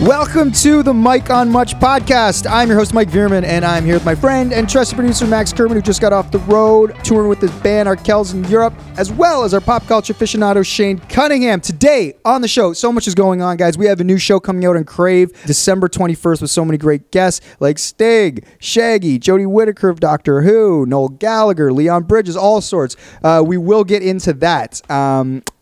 Welcome to the Mike on Much podcast. I'm your host, Mike Veerman, and I'm here with my friend and trusted producer, Max Kerman, who just got off the road touring with his band, Arkells, in Europe, as well as our pop culture aficionado, Shane Cunningham. Today on the show, so much is going on, guys. We have a new show coming out on Crave, December 21st, with so many great guests like Stig, Shaggy, Jodie Whittaker of Doctor Who, Noel Gallagher, Leon Bridges, all sorts. We will get into that.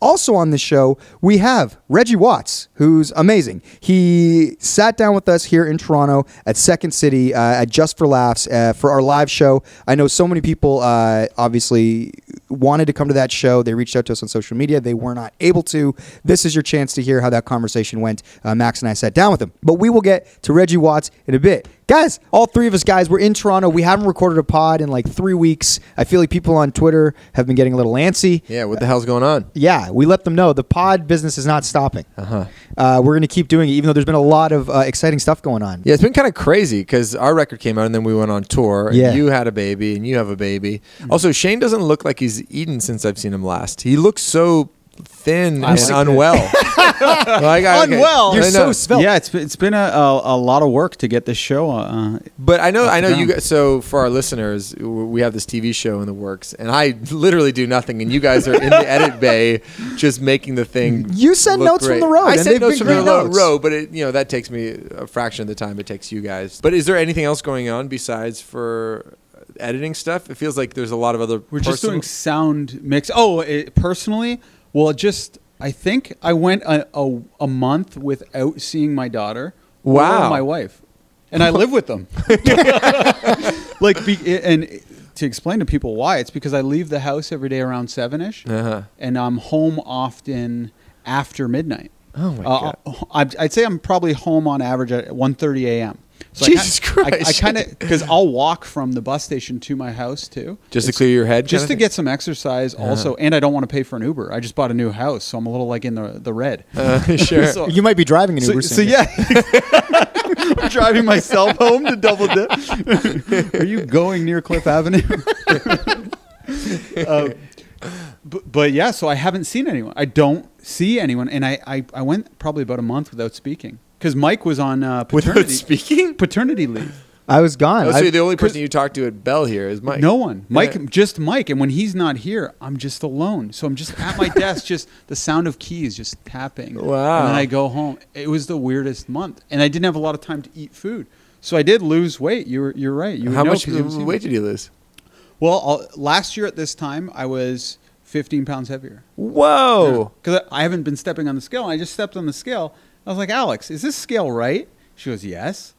Also on the show, we have Reggie Watts, who's amazing. He sat down with us here in Toronto at Second City at Just for Laughs for our live show. I know so many people obviously wanted to come to that show. They reached out to us on social media. They were not able to. This is your chance to hear how that conversation went. Max and I sat down with him. But we will get to Reggie Watts in a bit. Guys, all three of us guys, we're in Toronto. We haven't recorded a pod in like 3 weeks. I feel like people on Twitter have been getting a little antsy. Yeah, what the hell's going on? Yeah, we let them know the pod business is not stopping. We're going to keep doing it, even though there's been a lot of exciting stuff going on. Yeah, it's been kind of crazy because our record came out and then we went on tour. And you had a baby and you have a baby. Also, Shane doesn't look like he's eaten since I've seen him last. He looks so thin and unwell. Unwell. You're so svelte. Yeah, it's been a lot of work to get this show. But I know you guys. So for our listeners, we have this TV show in the works, and I literally do nothing, and you guys are in the edit bay just making the thing. You send look notes great. from the road. I send notes from the notes. road, but that takes me a fraction of the time it takes you guys. But is there anything else going on besides for editing stuff? It feels like there's a lot of other. We're just doing sound mix. Personally. Well, I think I went a month without seeing my daughter or my wife, and I live with them. And to explain to people why, it's because I leave the house every day around 7-ish, and I'm home often after midnight. Oh my God! I'd say I'm probably home on average at 1:30 a.m. So Jesus Christ! I kind of, because I'll walk from the bus station to my house too, just to clear your head, just to get some exercise. Also, and I don't want to pay for an Uber. I just bought a new house, so I'm a little like in the red. Sure. So, you might be driving an Uber. So yeah, I'm driving myself home to double dip. Are you going near Cliff Avenue? But yeah, so I haven't seen anyone. I don't see anyone, and I went probably about a month without speaking. Because Mike was on paternity leave. I was gone. So the only person you talk to at Bell here is Mike. No one. Just Mike. And when he's not here, I'm just alone. So I'm just at my desk, just the sound of keys just tapping. Wow. And then I go home. It was the weirdest month. And I didn't have a lot of time to eat food. So I did lose weight. You're right. How much weight did you lose? Well, last year at this time, I was 15 pounds heavier. Whoa. Because I haven't been stepping on the scale. I just stepped on the scale. I was like, Alex, is this scale right? She goes, yes.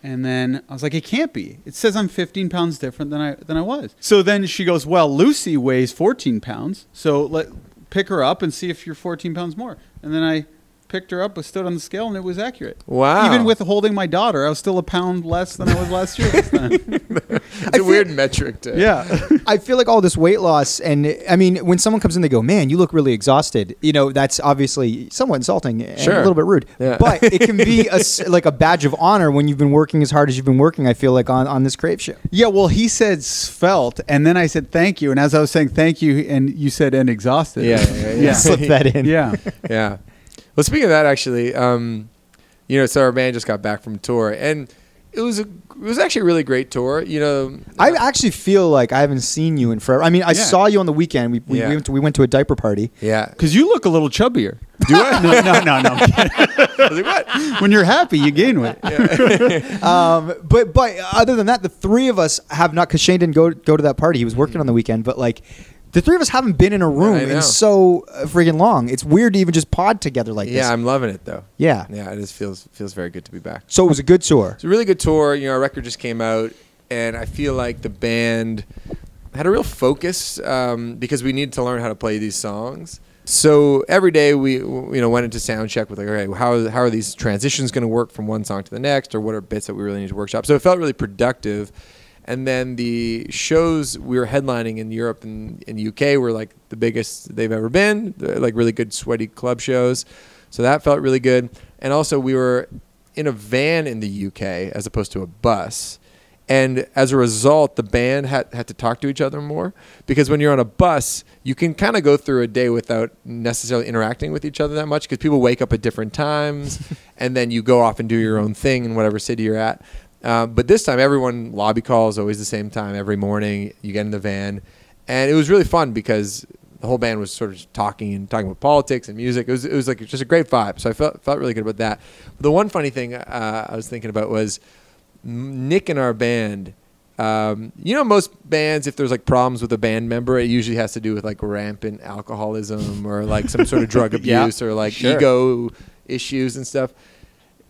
And then I was like, it can't be. It says I'm 15 pounds different than I was. So then she goes, well, Lucy weighs 14 pounds. So pick her up and see if you're 14 pounds more. And then I picked her up, stood on the scale, and it was accurate. Wow. Even with holding my daughter, I was still a pound less than I was last year. It's a weird metric to. Yeah. I feel like all this weight loss, and I mean, when someone comes in, they go, man, you look really exhausted. That's obviously somewhat insulting and a little bit rude. Yeah. But it can be like a badge of honor when you've been working as hard as you've been working, I feel like, on this Crave show. Yeah, well, he said svelte, and then I said thank you. And as I was saying thank you, and you said and exhausted. Yeah. Slip that in. Yeah. Yeah. Well, speaking of that, actually, so our band just got back from tour, and it was actually a really great tour. I actually feel like I haven't seen you in forever. I mean, I saw you on the weekend. We went to a diaper party. Yeah, because you look a little chubbier. Do I? No. I was like, what? When you're happy, you gain weight. Yeah. But other than that, the three of us have not, because Shane didn't go to that party. He was working on the weekend, but like. The three of us haven't been in a room in so friggin' long. It's weird to even just pod together like this. Yeah, I'm loving it though. Yeah. Yeah, it just feels very good to be back. So it was a good tour. It's a really good tour. Our record just came out, and I feel like the band had a real focus because we needed to learn how to play these songs. So every day we went into sound check with like, okay, how are these transitions going to work from one song to the next, or what are bits that we really need to workshop? So it felt really productive. And then the shows we were headlining in Europe and in the UK were like the biggest they've ever been, like really good sweaty club shows. So that felt really good. And also we were in a van in the UK as opposed to a bus. And as a result, the band had to talk to each other more, because when you're on a bus, you can kind of go through a day without necessarily interacting with each other that much, because people wake up at different times and then you go off and do your own thing in whatever city you're at. But this time, everyone lobby calls always the same time every morning. You get in the van, and it was really fun because the whole band was sort of talking about politics and music. It was like just a great vibe. So I felt really good about that. But the one funny thing I was thinking about was Nick in our band. Most bands, if there's like problems with a band member, it usually has to do with like rampant alcoholism or like some sort of drug abuse or like ego issues and stuff.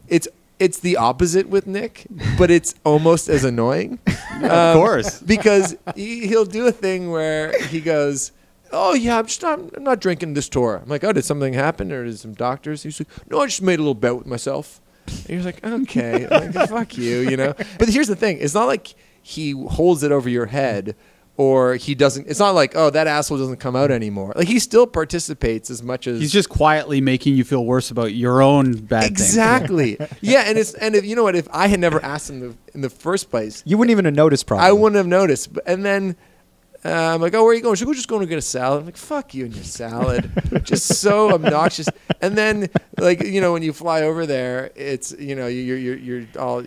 It's the opposite with Nick, but it's almost as annoying. Of course. Because he'll do a thing where he goes, oh, yeah, I'm not drinking this tour. I'm like, oh, did something happen, or did some doctors? He's like, no, I just made a little bet with myself. And you're like, okay, like, fuck you, But here's the thing. It's not like he holds it over your head, or he doesn't. It's not like, oh, that asshole doesn't come out anymore. Like, he still participates as much as... He's just quietly making you feel worse about your own bad thing. Exactly. Yeah, and if you know what? If I had never asked him in the first place... You wouldn't even have noticed, probably. I wouldn't have noticed. And then... I'm like, oh, where are you going? She's like, we're just going to get a salad. I'm like, fuck you and your salad. Just so obnoxious. And then, like, when you fly over there, it's, you're all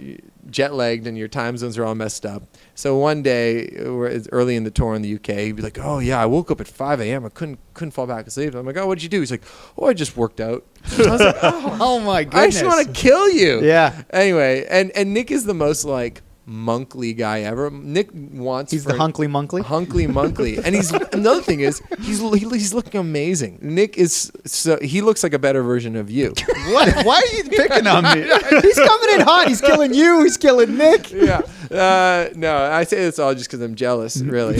jet lagged and your time zones are all messed up. So one day, it's early in the tour in the UK, he'd be like, oh yeah, I woke up at 5 a.m. I couldn't fall back asleep. I'm like, oh, what'd you do? He's like, oh, I just worked out. I was like, oh my goodness. I just want to kill you. Yeah. Anyway, and Nick is the most like monkly guy ever. Nick wants... He's the hunkly monkly? Hunkly monkly. And another thing is, he's looking amazing. Nick is... he looks like a better version of you. What? Why are you picking on me? He's coming in hot. He's killing you. He's killing Nick. Yeah. No, I say this all just because I'm jealous, really.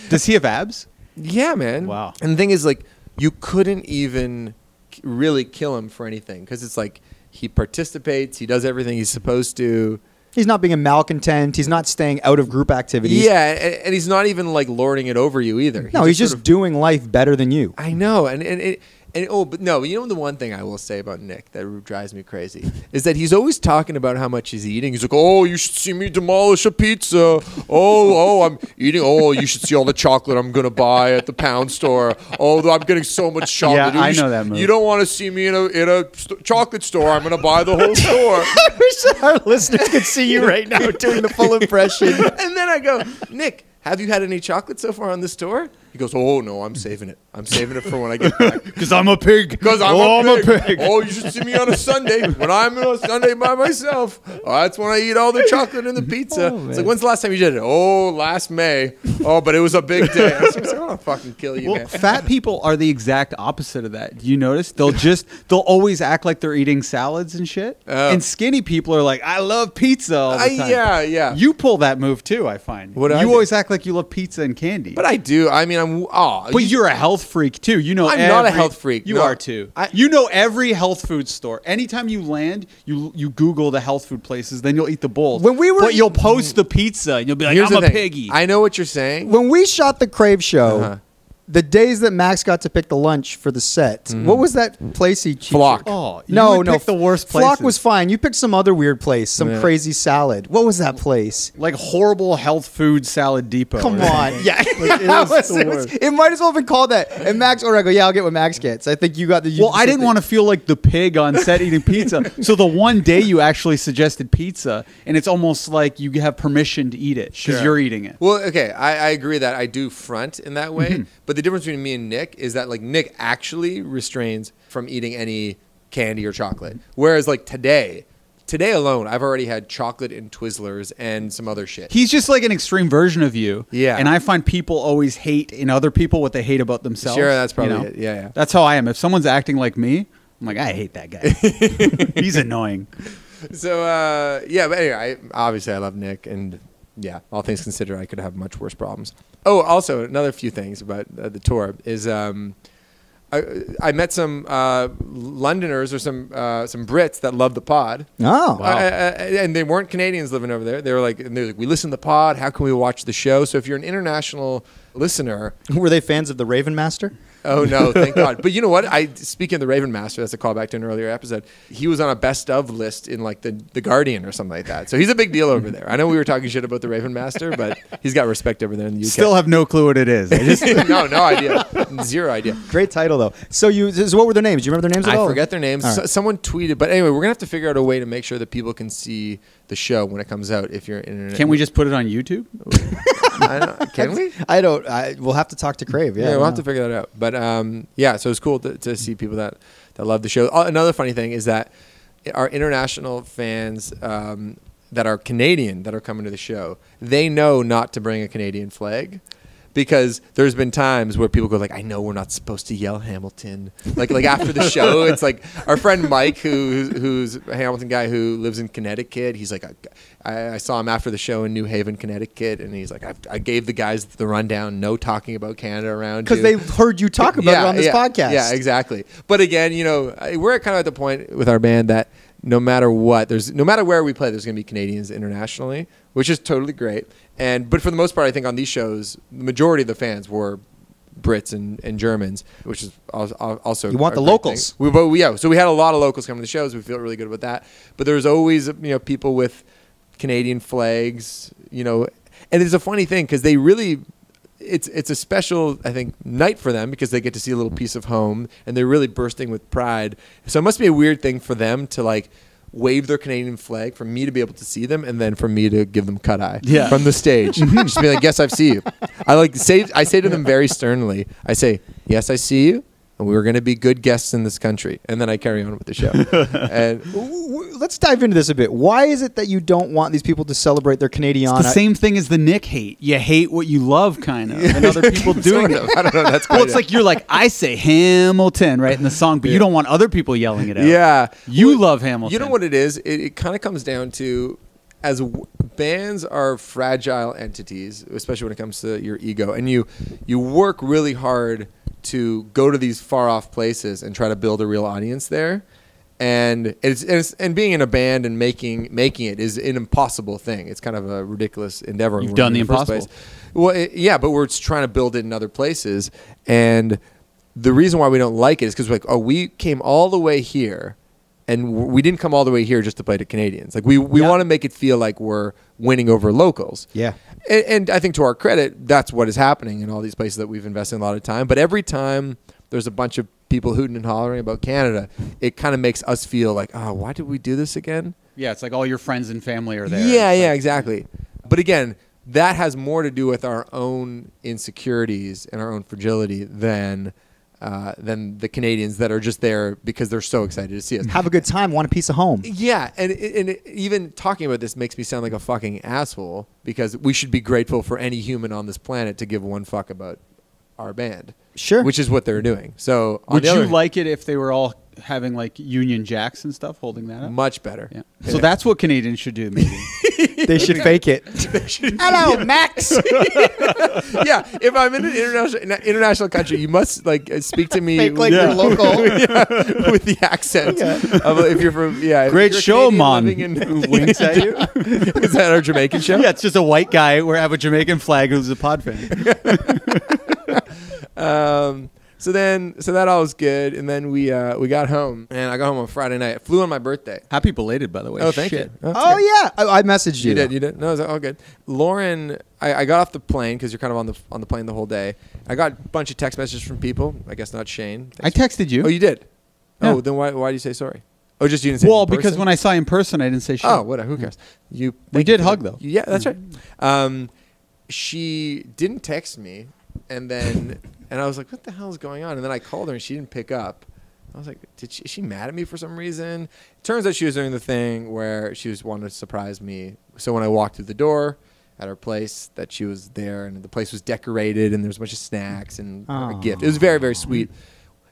Does he have abs? Yeah, man. Wow. And the thing is, like, you couldn't even really kill him for anything, because it's like, he participates, he does everything he's supposed to. He's not being a malcontent. He's not staying out of group activities. Yeah, and he's not even like lording it over you either. No, he's just doing life better than you. I know, but no, the one thing I will say about Nick that drives me crazy is that he's always talking about how much he's eating. He's like, oh, you should see me demolish a pizza. Oh, I'm eating. Oh, you should see all the chocolate I'm gonna buy at the pound store. Oh, I'm getting so much chocolate. Yeah, I know that move. You don't want to see me in a chocolate store. I'm gonna buy the whole store. I wish our listeners could see you right now doing the full impression. And then I go, Nick, have you had any chocolate so far on this tour? He goes, oh, no, I'm saving it. I'm saving it for when I get back. Because I'm a pig. Because I'm a pig. Oh, you should see me on a Sunday when I'm on a Sunday by myself. Oh, that's when I eat all the chocolate and the pizza. It's like, when's the last time you did it? Oh, last May. Oh, but it was a big day. I was like, I want to fucking kill you, man. Fat people are the exact opposite of that. Do you notice? They'll always act like they're eating salads and shit. And skinny people are like, I love pizza all the time. Yeah. You pull that move too, I find. You always act like you love pizza and candy. But I do. I mean, But you're a health freak too. I'm not a health freak. You are too. You know every health food store. Anytime you land, you Google the health food places, then you'll eat the bowls. But you'll post the pizza and you'll be like, I'm a piggy. I know what you're saying. When we shot the Crave show, the days that Max got to pick the lunch for the set, what was that place he cheated? Flock. Oh, no, pick the worst place. Flock was fine. You picked some other weird place, some crazy salad. What was that place? Like horrible health food salad depot. Come on. Yeah. It might as well have been called that. And Max, or I go, yeah, I'll get what Max gets. I think you got the... Well, I didn't want to feel like the pig on set eating pizza. So the one day you actually suggested pizza, and it's almost like you have permission to eat it because you're eating it. Well, okay, I agree that I do front in that way. But the difference between me and Nick is that like Nick actually restrains from eating any candy or chocolate. Whereas like today alone, I've already had chocolate and Twizzlers and some other shit. He's just like an extreme version of you. Yeah. And I find people always hate in other people what they hate about themselves. Sure, that's probably it. Yeah. That's how I am. If someone's acting like me, I'm like, I hate that guy. He's annoying. So, but anyway, obviously I love Nick, and yeah, all things considered, I could have much worse problems. Oh, also, another few things about the tour is I met some Londoners or some Brits that love the pod. Oh, wow. And they weren't Canadians living over there. They were like, we listen to the pod. How can we watch the show? So if you're an international listener, were they fans of the Raven Master? Oh no, thank God. But you know what? Speaking of the Raven Master, that's a callback to an earlier episode. He was on a best of list in like the Guardian or something like that. So he's a big deal over there. I know we were talking shit about the Raven Master, but he's got respect over there in the UK. Still have no clue what it is. I just no idea. Zero idea. Great title though. So what were their names? Do you remember their names at all? I forget their names. Right. Someone tweeted, but anyway, we're gonna have to figure out a way to make sure that people can see the show when it comes out. If you're internet, Can't we just put it on YouTube? Can we? We'll have to talk to Crave. Yeah, we'll have to figure that out. But so it's cool to see people that love the show. Another funny thing is that our international fans that are Canadian that are coming to the show, they know not to bring a Canadian flag. Because there's been times where people go like, I know we're not supposed to yell Hamilton. Like after the show, it's like our friend Mike, who's a Hamilton guy who lives in Connecticut. He's like, I saw him after the show in New Haven, Connecticut, and he's like, I gave the guys the rundown, no talking about Canada around you. Because they've heard you talk about it on this podcast. Yeah, exactly. But again, we're kind of at the point with our band that no matter what, no matter where we play, there's going to be Canadians internationally, which is totally great. But for the most part, I think on these shows, the majority of the fans were Brits and Germans, which is also you want the locals. So we had a lot of locals coming to the shows. We feel really good about that. But there's always people with Canadian flags, and it's a funny thing because they really. It's a special, I think, night for them because they get to see a little piece of home and they're really bursting with pride. So it must be a weird thing for them to like wave their Canadian flag for me to be able to see them and then for me to give them cut eye from the stage. Just be like, yes, I see you. I say to them very sternly, I say, yes, I see you. And we were going to be good guests in this country. And then I carry on with the show. And let's dive into this a bit. Why is it that you don't want these people to celebrate their Canadiana? It's the same thing as the Nick hate. You hate what you love, kind of, and other people doing it. I don't know. That's well, it's like you're like, I say Hamilton, right, in the song, but you don't want other people yelling it out. Yeah. You love Hamilton. You know what it is? It kind of comes down to, as bands are fragile entities, especially when it comes to your ego, and you work really hard to go to these far off places and try to build a real audience there, and and being in a band and making it is an impossible thing. It's kind of a ridiculous endeavor. You've done the impossible. Well, but we're trying to build it in other places, and the reason why we don't like it is because we came all the way here. And we didn't come all the way here just to play to Canadians. Like we want to make it feel like we're winning over locals. Yeah. And I think to our credit, that's what is happening in all these places that we've invested a lot of time. But every time there's a bunch of people hooting and hollering about Canada, it kind of makes us feel like, oh, why did we do this again? Yeah, it's like all your friends and family are there. Yeah, exactly. But again, that has more to do with our own insecurities and our own fragility than the Canadians that are just there because they're so excited to see us. Have a good time, want a piece of home. Yeah, and even talking about this makes me sound like a fucking asshole because we should be grateful for any human on this planet to give one fuck about our band. Sure. Which is what they're doing. So would you like it if they were all having like Union Jacks and stuff holding that up? Much better. Yeah. So that's what Canadians should do, maybe. They should fake it. Hello, Max. Yeah, if I'm in an international country, you must like speak to me Fake like you're local. with the accent. Of, if you're from Great show, man. Who winks at you? Is that our Jamaican show? Yeah, it's just a white guy where I have a Jamaican flag who's a pod fan. So that all was good, and then we got home, and I got home on Friday night. I flew on my birthday. Happy belated, by the way. Oh, thank you. Oh yeah, I messaged you. You did. No, it was all good. Lauren, I got off the plane because you're kind of on the plane the whole day. I got a bunch of text messages from people. I guess not Shane. I texted you. Oh, you did. Yeah. Oh, then why do you say sorry? Oh, just you didn't say. Well, in person? because when I saw you in person, I didn't say shit. Oh, whatever. Who cares? We did hug though. Yeah, that's right. She didn't text me, and then. And I was like, what the hell is going on? And then I called her, and she didn't pick up. I was like, is she mad at me for some reason? It turns out she was doing the thing where she was wanting to surprise me. So when I walked through the door at her place, that she was there, and the place was decorated, and there was a bunch of snacks and a gift. It was very, very sweet.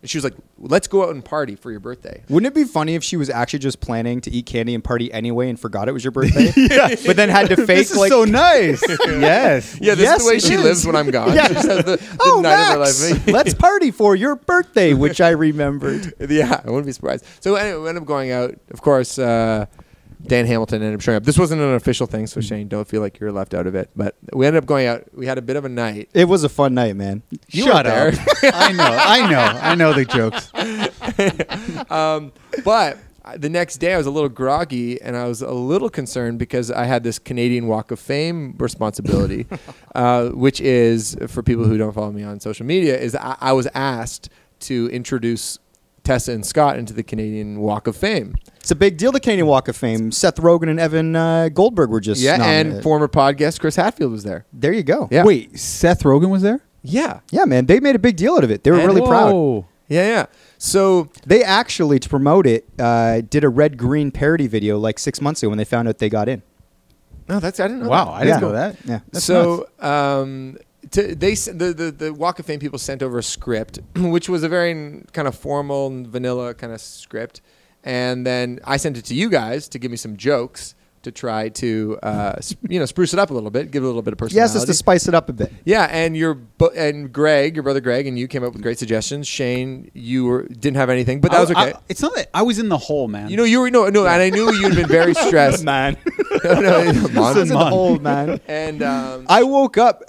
And she was like, let's go out and party for your birthday. Wouldn't it be funny if she was actually just planning to eat candy and party anyway and forgot it was your birthday? But then had to fake this is so nice. Yes. Yeah, this is the way she lives when I'm gone. Yeah. She just has the night Max, of her life. let's party for your birthday, which I remembered. Yeah, I wouldn't be surprised. So anyway, we ended up going out. Of course, Dan Hamilton ended up showing up. This wasn't an official thing, so Shane, don't feel like you're left out of it. But we ended up going out. We had a bit of a night. It was a fun night, man. Shut up. I know the jokes. But the next day I was a little groggy and I was a little concerned because I had this Canadian Walk of Fame responsibility, which is, for people who don't follow me on social media, is I was asked to introduce Tessa and Scott into the Canadian Walk of Fame. It's a big deal, the Canadian Walk of Fame. Seth Rogen and Evan Goldberg were just nominated. And former podcast Chris Hadfield was there. There you go. Yeah. Wait, Seth Rogen was there? Yeah. Yeah, man. They made a big deal out of it. They were really proud. Yeah. So they actually, to promote it, did a Red Green parody video like 6 months ago when they found out they got in. No, I didn't know Wow, that. I didn't know that. Yeah. That's so the Walk of Fame people sent over a script, which was a very kind of formal and vanilla kind of script. And then I sent it to you guys to give me some jokes to try to spruce it up a little bit, give it a little bit of personality. Yes, just to spice it up a bit. Yeah, and Greg, your brother Greg, and you came up with great suggestions. Shane, didn't have anything, but that was okay. It's not that I was in the hole, man. You were and I knew you'd been very stressed. Man. no, This is the hole, man. And I woke up.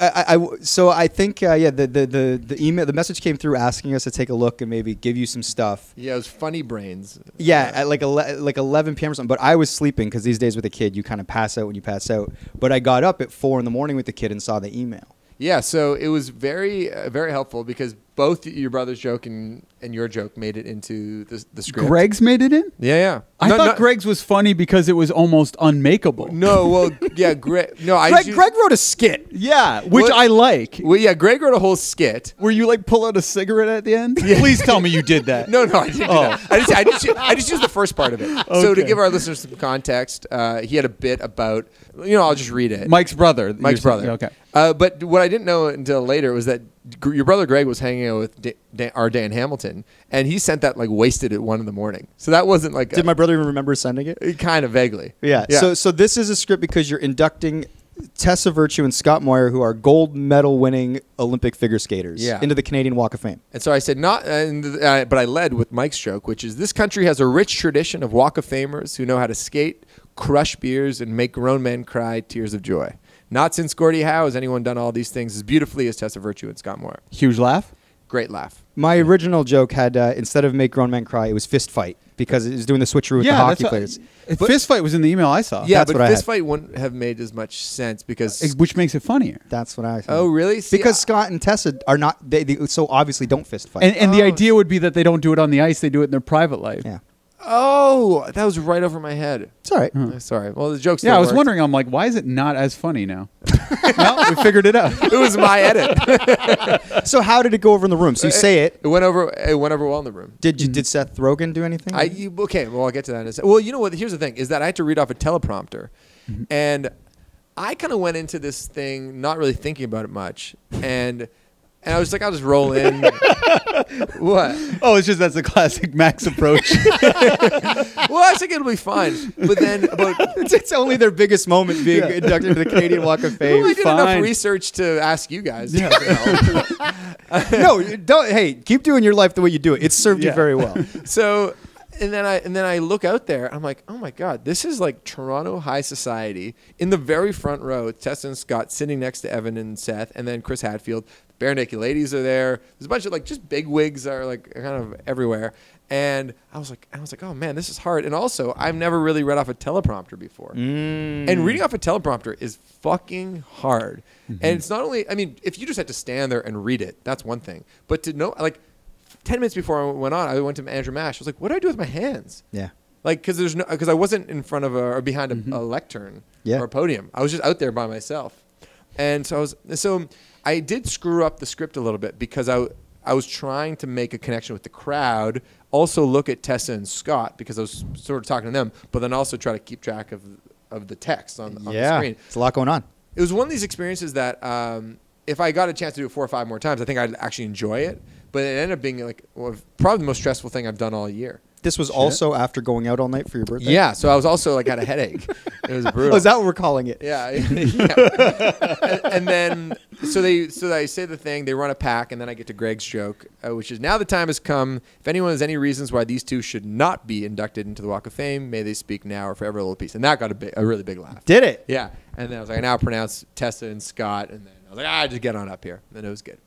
So I think the email, the message came through asking us to take a look and maybe give you some stuff. Yeah, it was funny brains. Yeah, at like 11 p.m. or something. But I was sleeping because these days with a kid, you kind of pass out when you pass out. But I got up at 4 a.m. with the kid and saw the email. Yeah, so it was very, very helpful because both your brother's joke and your joke made it into the script. Greg's made it in? Yeah. I thought Greg's was funny because it was almost unmakeable. No, well, yeah, Greg. No, Greg wrote a skit. Yeah, which I like. Well, yeah, Greg wrote a whole skit. Where you like pull out a cigarette at the end? Yeah. Please tell me you did that. No, I didn't do that. I just used the first part of it. Okay. So to give our listeners some context, he had a bit about, I'll just read it. Mike's brother. Okay. But what I didn't know until later was that your brother Greg was hanging out with our Dan Hamilton, and he sent that like wasted at 1 a.m. So that wasn't like. Did my brother even remember sending it? Kind of vaguely. Yeah. So this is a script because you're inducting Tessa Virtue and Scott Moyer, who are gold medal winning Olympic figure skaters, into the Canadian Walk of Fame. And so I said but I led with Mike's joke, which is this country has a rich tradition of Walk of Famers who know how to skate, crush beers, and make grown men cry tears of joy. Not since Gordie Howe has anyone done all these things as beautifully as Tessa Virtue and Scott Moore. Huge laugh? Great laugh. My original joke had, instead of make grown men cry, it was fist fight because it was doing the switcheroo with the hockey players. Fist fight was in the email I saw. Yeah, but fist fight wouldn't have made as much sense because... Which makes it funnier. That's what I said. Oh, really? Because Scott and Tessa are not... They so obviously don't fist fight. And the idea would be that they don't do it on the ice. They do it in their private life. Yeah. Oh, that was right over my head. It's all right. Sorry. Well, the joke's I was wondering. I'm like, why is it not as funny now? Well, we figured it out. It was my edit. So how did it go over in the room? So you say it. It went over well in the room. Did Seth Rogen do anything? Okay, well, I'll get to that in a second. Well, you know what? Here's the thing, is that I had to read off a teleprompter. And I kind of went into this thing not really thinking about it much. And I was like, I'll just roll in. What? Oh, it's just that's the classic Max approach. Well, I think it'll be fine. But then it's only their biggest moment being inducted into the Canadian Walk of Fame. Well, I did enough research to ask you guys. Yeah. No, don't. Hey, keep doing your life the way you do it. It's served you very well. So, and then I look out there. I'm like, oh my God, this is like Toronto high society in the very front row. Tessa and Scott sitting next to Evan and Seth, and then Chris Hadfield. Bare Naked Ladies are there. There's a bunch of like just big wigs are like kind of everywhere. And I was like, oh man, this is hard. And also, I've never really read off a teleprompter before. And reading off a teleprompter is fucking hard. And it's not only, if you just had to stand there and read it, that's one thing. But to know, like 10 minutes before I went on, I went to Andrew Mash. I was like, what do I do with my hands? Yeah. Like, because I wasn't in front of or behind a lectern or a podium. I was just out there by myself. And so I did screw up the script a little bit because I was trying to make a connection with the crowd, also look at Tessa and Scott because I was sort of talking to them, but then also try to keep track of the text on the screen. It's a lot going on. It was one of these experiences that if I got a chance to do it 4 or 5 more times, I think I'd actually enjoy it. But it ended up being like probably the most stressful thing I've done all year. This was also after going out all night for your birthday? Yeah, so I was also like had a headache. It was brutal. Oh, is that what we're calling it? Yeah. Yeah. And then so they say the thing, they run a pack, and then I get to Greg's joke, which is, now the time has come. If anyone has any reasons why these two should not be inducted into the Walk of Fame, may they speak now or forever hold peace. And that got a really big laugh. Did it? Yeah. And then I was like, I now pronounce Tessa and Scott, and then I was like, just get on up here. And it was good.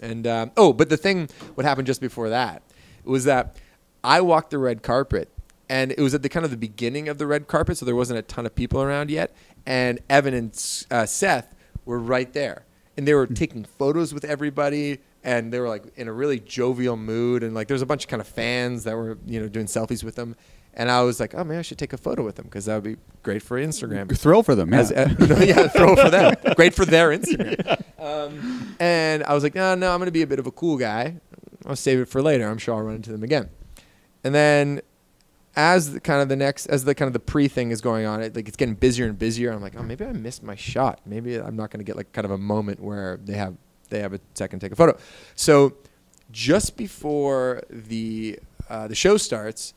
And but the thing, what happened just before that was that I walked the red carpet, and it was at the kind of the beginning of the red carpet, so there wasn't a ton of people around yet. And Evan and Seth were right there, and they were taking photos with everybody, and they were like in a really jovial mood, and like there was a bunch of kind of fans that were doing selfies with them. And I was like, oh, man, I should take a photo with them because that would be great for Instagram. Thrill for them, yeah. Thrill for them. Great for their Instagram. And I was like, no, I'm going to be a bit of a cool guy. I'll save it for later. I'm sure I'll run into them again. And then as the kind of the pre-thing is going on, it's getting busier and busier. I'm like, oh, maybe I missed my shot. Maybe I'm not going to get like kind of a moment where they have a second to take a photo. So just before the show starts,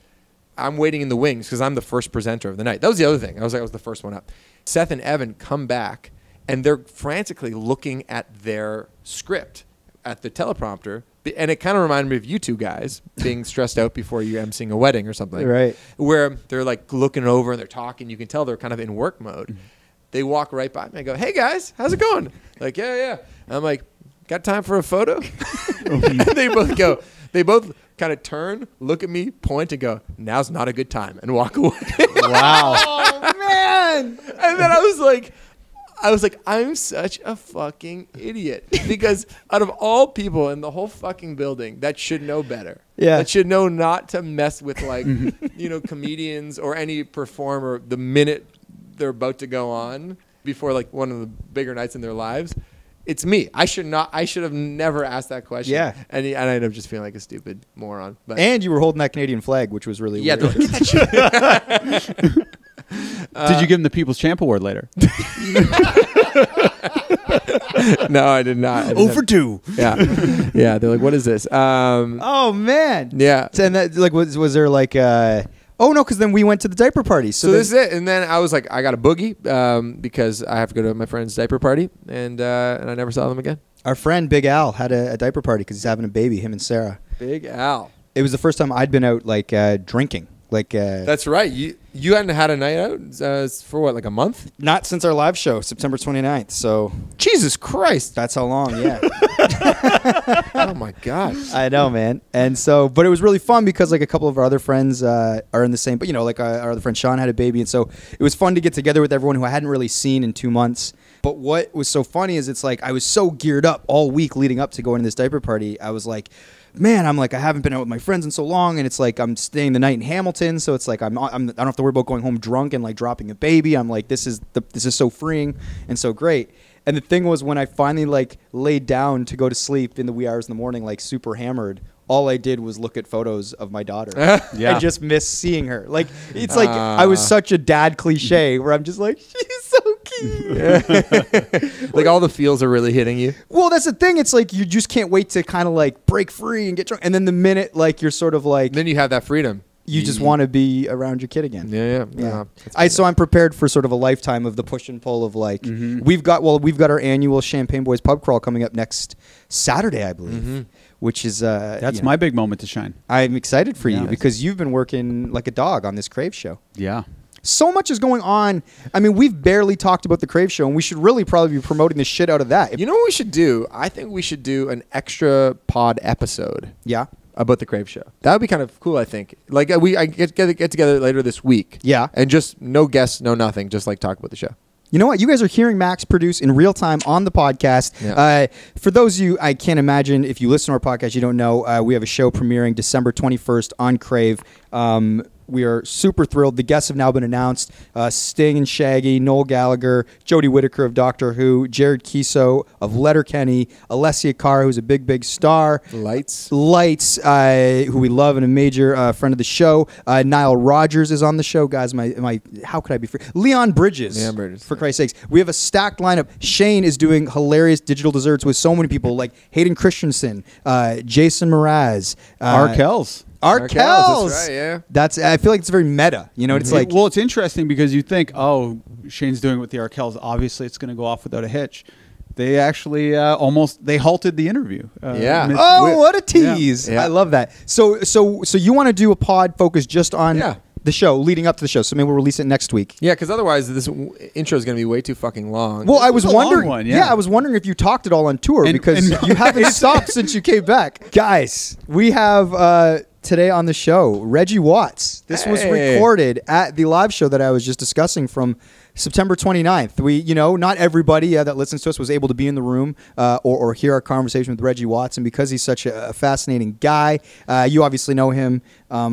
I'm waiting in the wings because I'm the first presenter of the night. That was the other thing. I was the first one up. Seth and Evan come back, and they're frantically looking at their script at the teleprompter. And it kind of reminded me of you two guys being stressed out before you're emceeing a wedding or something. Right. Where they're like looking over and they're talking. You can tell they're kind of in work mode. Mm-hmm. They walk right by me. I go, hey, guys, how's it going? Like, yeah. And I'm like, got time for a photo? And they both kind of turn, look at me, point, and go, now's not a good time, and walk away. Wow. Oh, man. And then I was like, I'm such a fucking idiot. Because out of all people in the whole fucking building that should know better, that should know not to mess with like, comedians or any performer the minute they're about to go on before like one of the bigger nights in their lives, it's me. I should have never asked that question. Yeah. And I ended up just feeling like a stupid moron. But and you were holding that Canadian flag, which was really weird. Did you give him the People's Champ Award later? No, I did not. 0 for 2. Yeah. Yeah. They're like, what is this? Oh, man. Yeah. And that, like, was there like... Oh, no, because then we went to the diaper party. So this is it. And then I was like, I got a boogie because I have to go to my friend's diaper party. And I never saw them again. Our friend Big Al had a diaper party because he's having a baby, him and Sarah. Big Al. It was the first time I'd been out, like, drinking. That's right. You hadn't had a night out for what, like a month? Not since our live show, September 29th. So Jesus Christ. That's how long, yeah. Oh, my God. I know, man. And so, but it was really fun because like a couple of our other friends are in the same, but like our other friend Sean had a baby. And so it was fun to get together with everyone who I hadn't really seen in 2 months. But what was so funny is it's like I was so geared up all week leading up to going to this diaper party. I was like, man, I'm like, I haven't been out with my friends in so long, and it's like I'm staying the night in Hamilton, so it's like I don't have to worry about going home drunk and like dropping a baby. I'm like, this is so freeing and so great. And the thing was, when I finally like laid down to go to sleep in the wee hours in the morning, like super hammered, all I did was look at photos of my daughter. I just miss seeing her. Like it's like I was such a dad cliche where I'm just like, she's so cute. Like all the feels are really hitting you. Well, that's the thing. It's like you just can't wait to kind of like break free and get drunk. And then the minute like you're sort of like, then you have that freedom. You just want to be around your kid again. Yeah. So I'm prepared for sort of a lifetime of the push and pull of like we've got our annual Champagne Boys pub crawl coming up next Saturday, I believe, which is that's my big moment to shine. I'm excited for you because you've been working like a dog on this Crave show. Yeah. So much is going on. I mean, we've barely talked about the Crave show, and we should really probably be promoting the shit out of that. You know what we should do? I think we should do an extra pod episode. Yeah. About the Crave show. That would be kind of cool, I think. Like I get together later this week. Yeah. And just no guests, no nothing. Just like talk about the show. You know what? You guys are hearing Max produce in real time on the podcast. Yeah. For those of you, I can't imagine if you listen to our podcast, you don't know, we have a show premiering December 21st on Crave. We are super thrilled. The guests have now been announced. Sting and Shaggy, Noel Gallagher, Jodie Whittaker of Doctor Who, Jared Kiso of Letterkenny, Alessia Carr, who's a big, big star. Lights, who we love and a major friend of the show. Nile Rodgers is on the show. Guys, how could I be free? Leon Bridges, for Christ's sakes. We have a stacked lineup. Shane is doing hilarious digital desserts with so many people like Hayden Christensen, Jason Mraz. Arkell's. Arkells. That's right, yeah. I feel like it's very meta. You know, it's like, well, it's interesting because you think, oh, Shane's doing it with the Arkells. Obviously, it's going to go off without a hitch. They actually they halted the interview. Yeah. What a tease! Yeah. I love that. So you want to do a pod focused just on the show, leading up to the show. So maybe we'll release it next week. Yeah, because otherwise this intro is going to be way too fucking long. Well, I was wondering. One, I was wondering if you talked it all on tour because you haven't stopped since you came back, guys. We have. Today on the show, Reggie Watts. This was recorded at the live show that I was just discussing from September 29th. We, not everybody that listens to us was able to be in the room or hear our conversation with Reggie Watts. And because he's such a fascinating guy, you obviously know him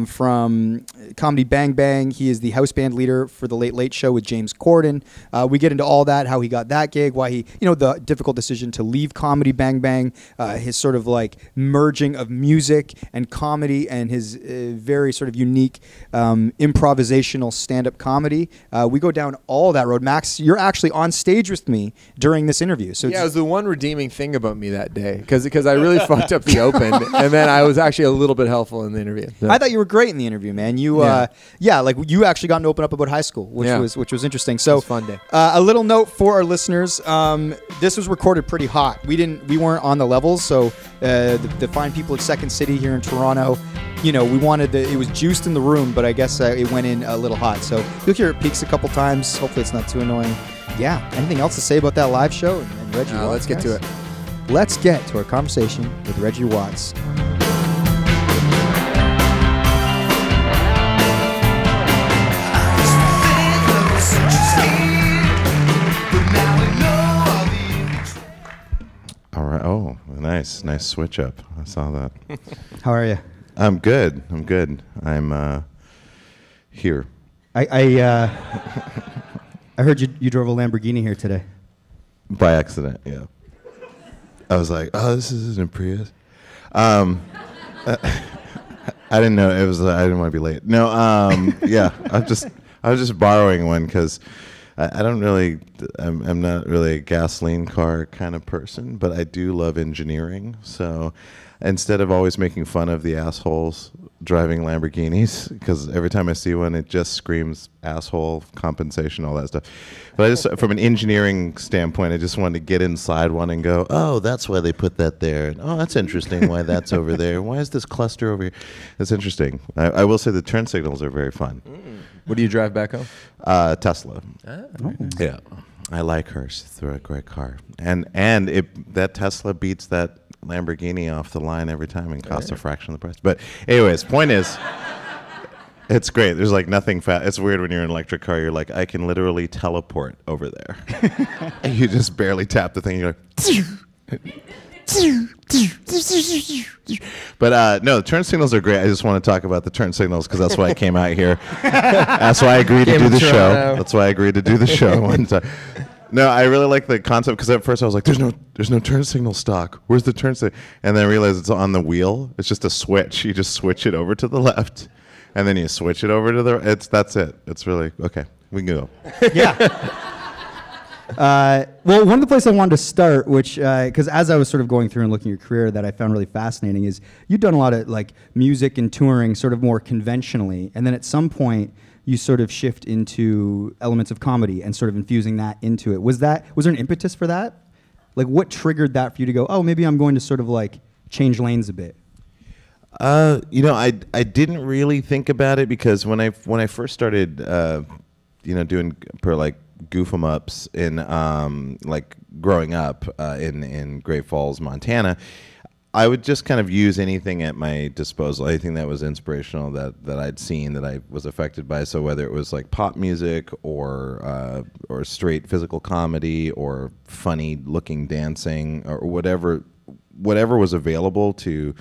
from Comedy Bang Bang. He is the house band leader for the Late Late Show with James Corden. We get into all that, how he got that gig, why he, the difficult decision to leave Comedy Bang Bang, his sort of like merging of music and comedy and his very sort of unique improvisational stand-up comedy. We go down all that road. Max, you're actually on stage with me during this interview. So yeah, it was the one redeeming thing about me that day because I really fucked up the open, and then I was actually a little bit helpful in the interview. So. I thought you were great in the interview, man. You, like you actually got to open up about high school, which was interesting. So, it was a fun day. A little note for our listeners: this was recorded pretty hot. We weren't on the levels, so the fine people at Second City here in Toronto. We wanted it was juiced in the room, but I guess it went in a little hot. So you'll hear it peaks a couple times. Hopefully it's not too annoying. Yeah. Anything else to say about that live show and Reggie Watts? Let's get to it. Let's get to our conversation with Reggie Watts. All right. Oh, nice switch up. I saw that. How are you? I'm good. I'm here. I heard you drove a Lamborghini here today. By accident, yeah. I was like, oh, this isn't a Prius. I didn't know it was. I didn't want to be late. No, yeah. I was just borrowing one because I don't really. I'm not really a gasoline car kind of person, but I do love engineering. So instead of always making fun of the assholes driving Lamborghinis, because every time I see one, it just screams asshole, compensation, all that stuff. But I just, from an engineering standpoint, I just wanted to get inside one and go, oh, that's why they put that there. And, oh, that's interesting why that's over there. Why is this cluster over here? That's interesting. I will say the turn signals are very fun. What do you drive back home? Tesla. Yeah. I like her. She's a great car. And that Tesla beats that Lamborghini off the line every time and costs a fraction of the price. But anyways, point is, it's great. There's like nothing fast. It's weird when you're in an electric car. You're like, I can literally teleport over there. And you just barely tap the thing. You're like, but no, the turn signals are great. I just want to talk about the turn signals because that's why I came out here. That's why I agreed to do the show. That's why I agreed to do the show one time. No, I really like the concept because at first I was like, there's no turn signal stock. Where's the turn signal? And then I realized it's on the wheel. It's just a switch. You just switch it over to the left, and then you switch it over to the right. That's it. It's really, okay, we can go. Yeah. Well, one of the places I wanted to start, which, because as I was sort of going through and looking at your career that I found really fascinating, is you've done a lot of like music and touring sort of more conventionally, and then at some point you sort of shift into elements of comedy and sort of infusing that into it. Was there an impetus for that? Like, what triggered that for you to go, oh, maybe I'm going to sort of like change lanes a bit? I didn't really think about it because when I first started, doing like goof 'em ups in like growing up in Great Falls, Montana, I would just kind of use anything at my disposal, anything that was inspirational that I'd seen that I was affected by. So whether it was like pop music or straight physical comedy or funny looking dancing or whatever was available to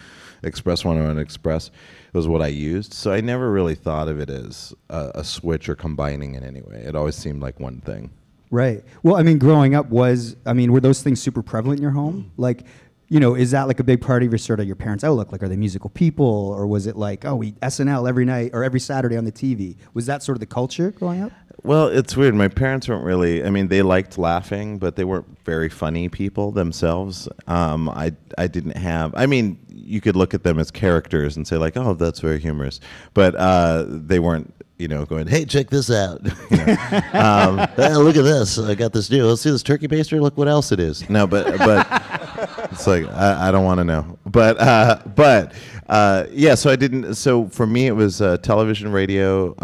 express what I want to express was what I used. So I never really thought of it as a switch or combining in any way. It always seemed like one thing. Right. Well, I mean, growing up were those things super prevalent in your home? Like, is that like a big part of your parents' outlook? Like, are they musical people? Or was it like, oh, we SNL every night or every Saturday on the TV? Was that sort of the culture growing up? Well, it's weird. My parents weren't really. I mean, they liked laughing, but they weren't very funny people themselves. I didn't have. I mean, you could look at them as characters and say like, oh, that's very humorous, but they weren't. Going, hey, check this out. Hey, look at this. I got this new. Let's see this turkey baster. Look what else it is. No, but it's like I don't want to know. But yeah. So I didn't. So for me, it was television, radio,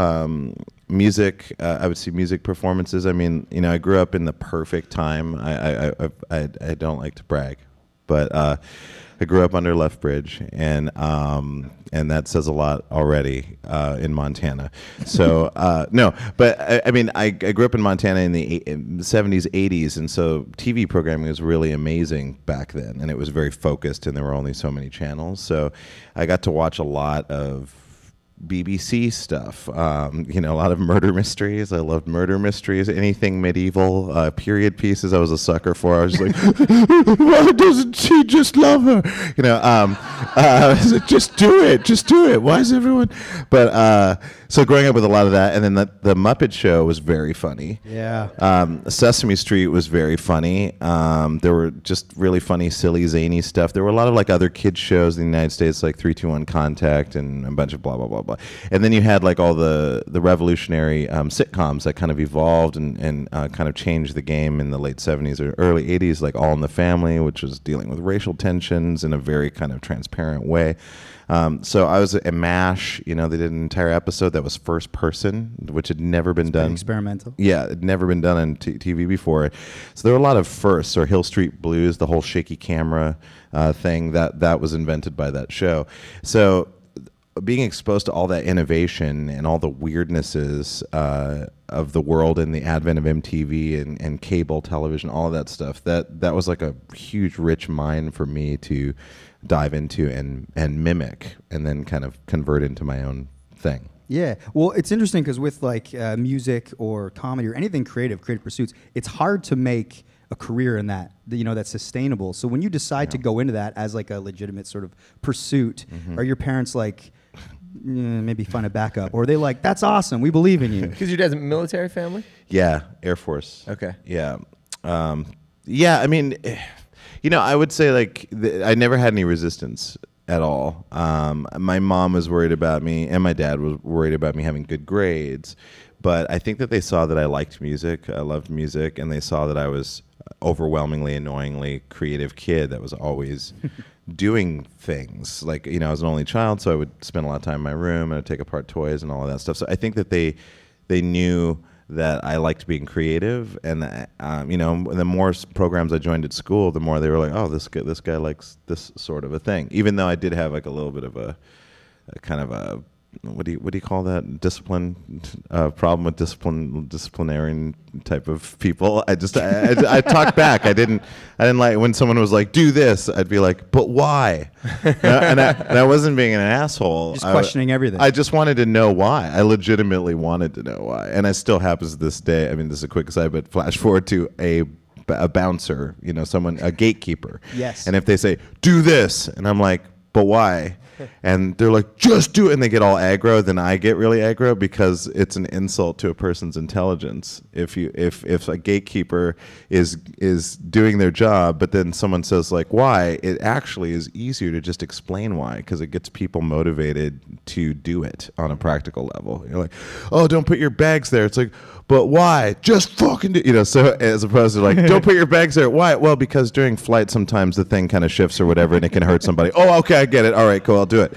music. I would see music performances. I mean, I grew up in the perfect time. I don't like to brag, but I grew up under Lethbridge, and that says a lot already in Montana. So no, but I mean, I grew up in Montana in the 70s, 80s, and so TV programming was really amazing back then, and it was very focused, and there were only so many channels. So I got to watch a lot of BBC stuff, a lot of murder mysteries. I loved murder mysteries, anything medieval, period pieces. I was a sucker for. I was like, why doesn't she just love her? I was like, just do it. Why is everyone? But so growing up with a lot of that, and then the Muppet Show was very funny. Yeah. Sesame Street was very funny. There were just really funny, silly, zany stuff. There were a lot of like other kids shows in the United States, like 3-2-1 Contact and a bunch of blah blah blah blah. And then you had like all the revolutionary sitcoms that kind of evolved and kind of changed the game in the late 70s or early 80s, like All in the Family, which was dealing with racial tensions in a very kind of transparent way. So I was at MASH. They did an entire episode that was first person, which had never been done. Experimental. Yeah, it had never been done on TV before. So there were a lot of firsts. Or Hill Street Blues, the whole shaky camera thing that was invented by that show. So being exposed to all that innovation and all the weirdnesses of the world and the advent of MTV and cable television, all of that stuff, that was like a huge, rich mine for me to dive into and mimic and then kind of convert into my own thing. Yeah. Well, it's interesting because with like music or comedy or anything creative pursuits, it's hard to make a career in that, that's sustainable. So when you decide to go into that as like a legitimate sort of pursuit, are your parents like, maybe find a backup, or are they like, that's awesome, we believe in you? Because your dad's a military family? Yeah, Air Force. Okay. Yeah. Yeah, I mean, I would say like I never had any resistance at all. My mom was worried about me, and my dad was worried about me having good grades. But I think that they saw that I liked music, I loved music, and they saw that I was overwhelmingly, annoyingly creative kid that was always doing things. Like, I was an only child, so I would spend a lot of time in my room, and I'd take apart toys and all of that stuff. So I think that they knew that I liked being creative, and that, the more programs I joined at school, the more they were like, oh, this guy likes this sort of a thing. Even though I did have like a little bit of a kind of a, what do you call that, discipline problem with disciplinarian type of people. I talked back. I didn't like when someone was like, do this, I'd be like, but why? and I wasn't being an asshole, just questioning everything. I just wanted to know why. I legitimately wanted to know why, and it still happens to this day. I mean, this is a quick aside, but flash forward to a bouncer, someone, a gatekeeper. Yes. And if they say, do this, and I'm like, but why? And they're like, just do it, and they get all aggro. Then I get really aggro because it's an insult to a person's intelligence. If a gatekeeper is doing their job, but then someone says like, why? It actually is easier to just explain why, because it gets people motivated to do it on a practical level. You're like, oh, don't put your bags there. It's like, but why? Just fucking do, so as opposed to like, don't put your bags there. Why? Well, because during flight sometimes the thing kind of shifts or whatever, and it can hurt somebody. Oh, okay, I get it. All right, cool, I'll do it.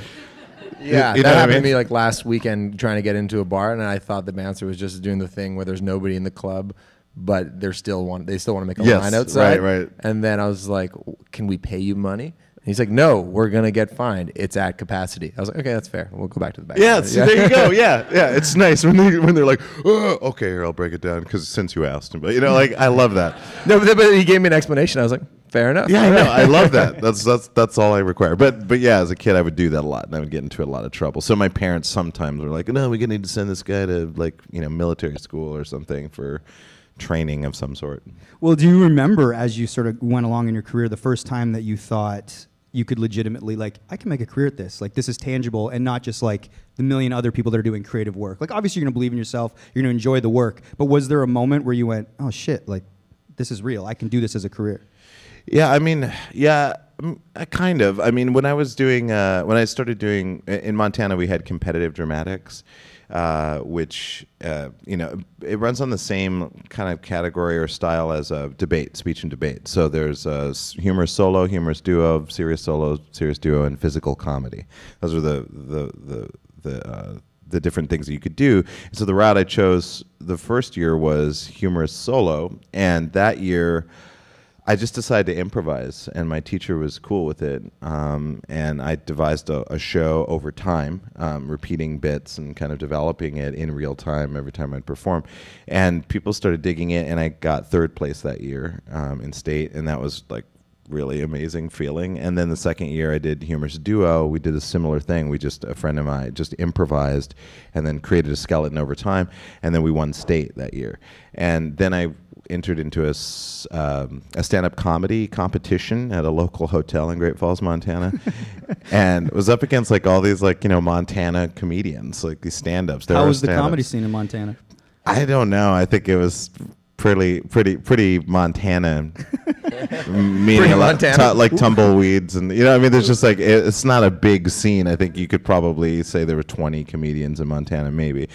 Yeah, that happened to me like last weekend trying to get into a bar, and I thought the bouncer was just doing the thing where there's nobody in the club, but they still want to make a line outside. Right. And then I was like, can we pay you money? He's like, no, we're going to get fined. It's at capacity. I was like, okay, that's fair. We'll go back to the back. Yeah, so there you go. Yeah. It's nice when they're like, oh, okay, here, I'll break it down because since you asked. But, like, I love that. No, but he gave me an explanation. I was like, fair enough. Yeah, I know. I love that. That's all I require. But yeah, as a kid, I would do that a lot, and I would get into a lot of trouble. So my parents sometimes were like, no, we're going to need to send this guy to, like, military school or something for training of some sort. Well, do you remember as you sort of went along in your career the first time that you thought, you could legitimately like, I can make a career at this. Like this is tangible and not just like the million other people that are doing creative work. Like obviously you're going to believe in yourself. You're going to enjoy the work. But was there a moment where you went, oh shit, like this is real. I can do this as a career. Yeah, I mean, kind of. I mean, when I started doing, in Montana, we had competitive dramatics, which, it runs on the same kind of category or style as a debate, speech and debate. So there's humorous solo, humorous duo, serious solo, serious duo, and physical comedy. Those are the different things that you could do. So the route I chose the first year was humorous solo, and that year I just decided to improvise, and my teacher was cool with it. And I devised a show over time, repeating bits and kind of developing it in real time every time I'd perform. And people started digging it, and I got third place that year in state, and that was like really amazing feeling. And then the second year I did humorous duo. We did a similar thing. A friend of mine just improvised and then created a skeleton over time, and then we won state that year. And then I entered into a stand-up comedy competition at a local hotel in Great Falls, Montana, and was up against like all these like Montana comedians, like these stand-ups. How was the comedy scene in Montana? I don't know. I think it was pretty Montana, meaning a lot like tumbleweeds and I mean, there's just like it's not a big scene. I think you could probably say there were 20 comedians in Montana, maybe,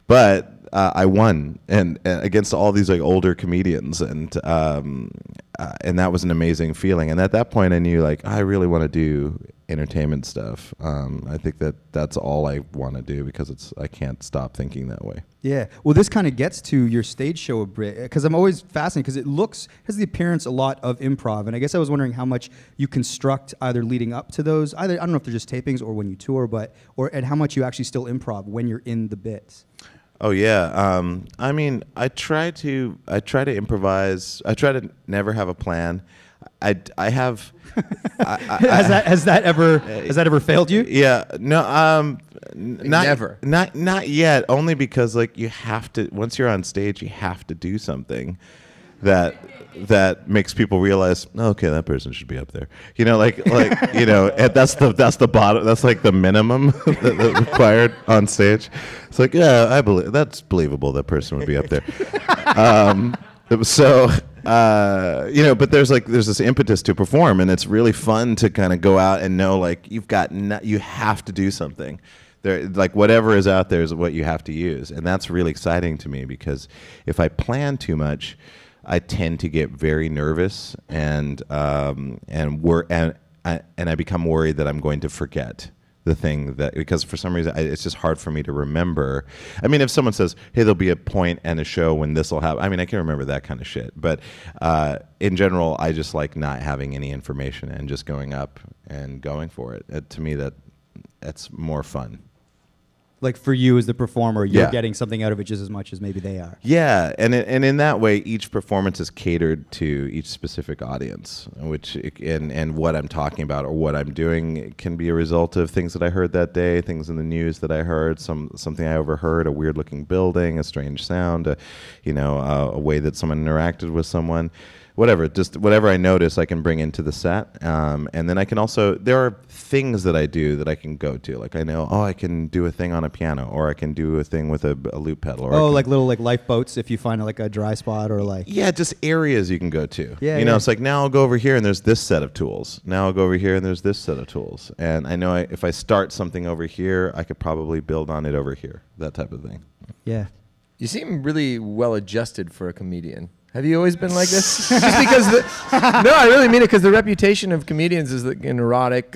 but. I won and against all these like older comedians, and that was an amazing feeling. And at that point, I knew like I really want to do entertainment stuff. I think that's all I want to do because I can't stop thinking that way. Yeah. Well, this kind of gets to your stage show a bit because I'm always fascinated because it has the appearance a lot of improv, and I guess I was wondering how much you construct either leading up to those. I don't know if they're just tapings or when you tour, and how much you actually still improv when you're in the bits. Oh yeah, I mean, I try to improvise. I try to never have a plan. I have. Has that ever failed you? Yeah, no, never. Not yet. Only because like you have to. Once you're on stage, you have to do something that makes people realize, oh, okay, that person should be up there. And that's the bottom. That's like the minimum that's required on stage. It's like, yeah, I believe that's believable. That person would be up there. But there's this impetus to perform, and it's really fun to kind of go out and know like you have to do something. There, like whatever is out there is what you have to use, and that's really exciting to me because if I plan too much, I tend to get very nervous and I become worried that I'm going to forget the thing because for some reason it's just hard for me to remember. I mean, if someone says, "Hey, there'll be a point and a show when this will happen," I mean, I can remember that kind of shit. But in general, I just like not having any information and just going up and going for it. To me, that's more fun. Like for you as the performer, you're getting something out of it just as much as maybe they are. Yeah, and in that way, each performance is catered to each specific audience, and what I'm talking about or what I'm doing can be a result of things that I heard that day, things in the news that I heard, something I overheard, a weird-looking building, a strange sound, a way that someone interacted with someone. Whatever I notice, I can bring into the set, and then I can also. There are things that I do that I can go to. Like I know, I can do a thing on a piano, or I can do a thing with a loop pedal. Or like little like lifeboats if you find like a dry spot or like. Yeah, just areas you can go to. Yeah, it's like now I'll go over here and there's this set of tools. Now I'll go over here and there's this set of tools. And I know if I start something over here, I could probably build on it over here. That type of thing. Yeah. You seem really well adjusted for a comedian. Have you always been like this? Just because no, I really mean it because the reputation of comedians is like neurotic,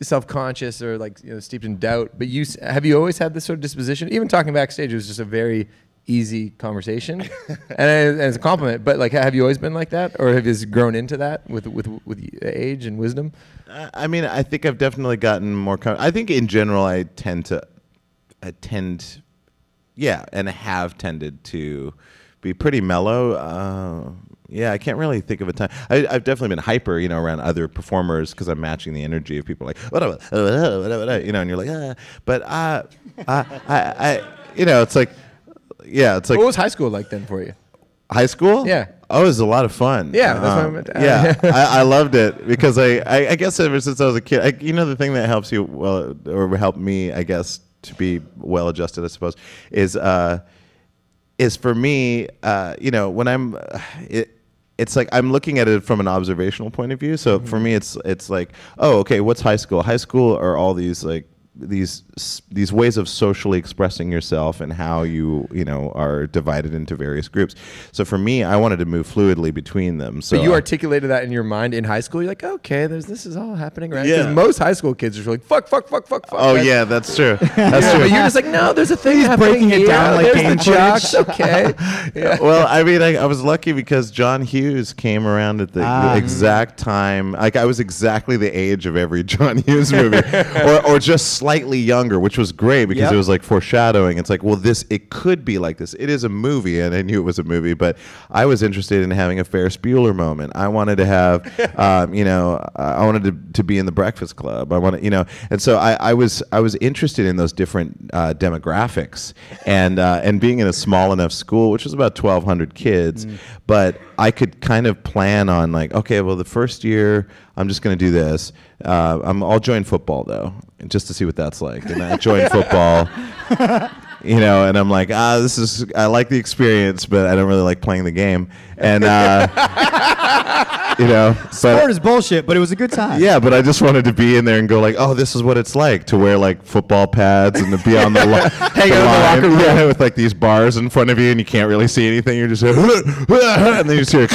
self-conscious or like steeped in doubt. But have you always had this sort of disposition? Even talking backstage, it was just a very easy conversation, and it's a compliment. But like, have you always been like that, or have you grown into that with age and wisdom? I mean, I think I've definitely gotten more. I think in general, I tend, and have tended to be pretty mellow. I can't really think of a time. I've definitely been hyper, around other performers because I'm matching the energy of people like, and you're like, but it's like, it's like. What was high school like then for you? High school? Yeah. Oh, it was a lot of fun. Yeah, that's what I meant to Yeah, add. I loved it because I guess ever since I was a kid, the thing that helps you or helped me, I guess, to be well adjusted, I suppose, is for me, when I'm it's like I'm looking at it from an observational point of view. So for me, it's like, oh, okay, what's high school? High school are all these like these ways of socially expressing yourself and how you are divided into various groups. So for me, I wanted to move fluidly between them. So But you articulated that in your mind in high school. You're like, okay, this is all happening, right? Yeah. Because most high school kids are like, fuck. Oh right? yeah, that's true. That's true. But you're just like, no, there's a thing happening breaking it here. down like There's game the jocks. Okay. Yeah. Well, I mean, I was lucky because John Hughes came around at the exact time. Like I was exactly the age of every John Hughes movie, or just slightly younger, which was great because it was like foreshadowing. It's like, well, it could be like this. It is a movie, and I knew it was a movie, but I was interested in having a Ferris Bueller moment. I wanted to have, I wanted to be in the Breakfast Club. I wanted, and so I was interested in those different demographics, and being in a small enough school, which was about 1,200 kids, but I could kind of plan on like, okay, well, the first year I'm just going to do this. I'll join football though, just to see what that's like. And I joined football, and I'm like, I like the experience, but I don't really like playing the game. And Sport is bullshit, but it was a good time. yeah, but I just wanted to be in there and go like, oh, this is what it's like to wear like football pads and to be on the Hang out in the locker room. yeah, with like these bars in front of you and you can't really see anything. You're just like, and then you just hear,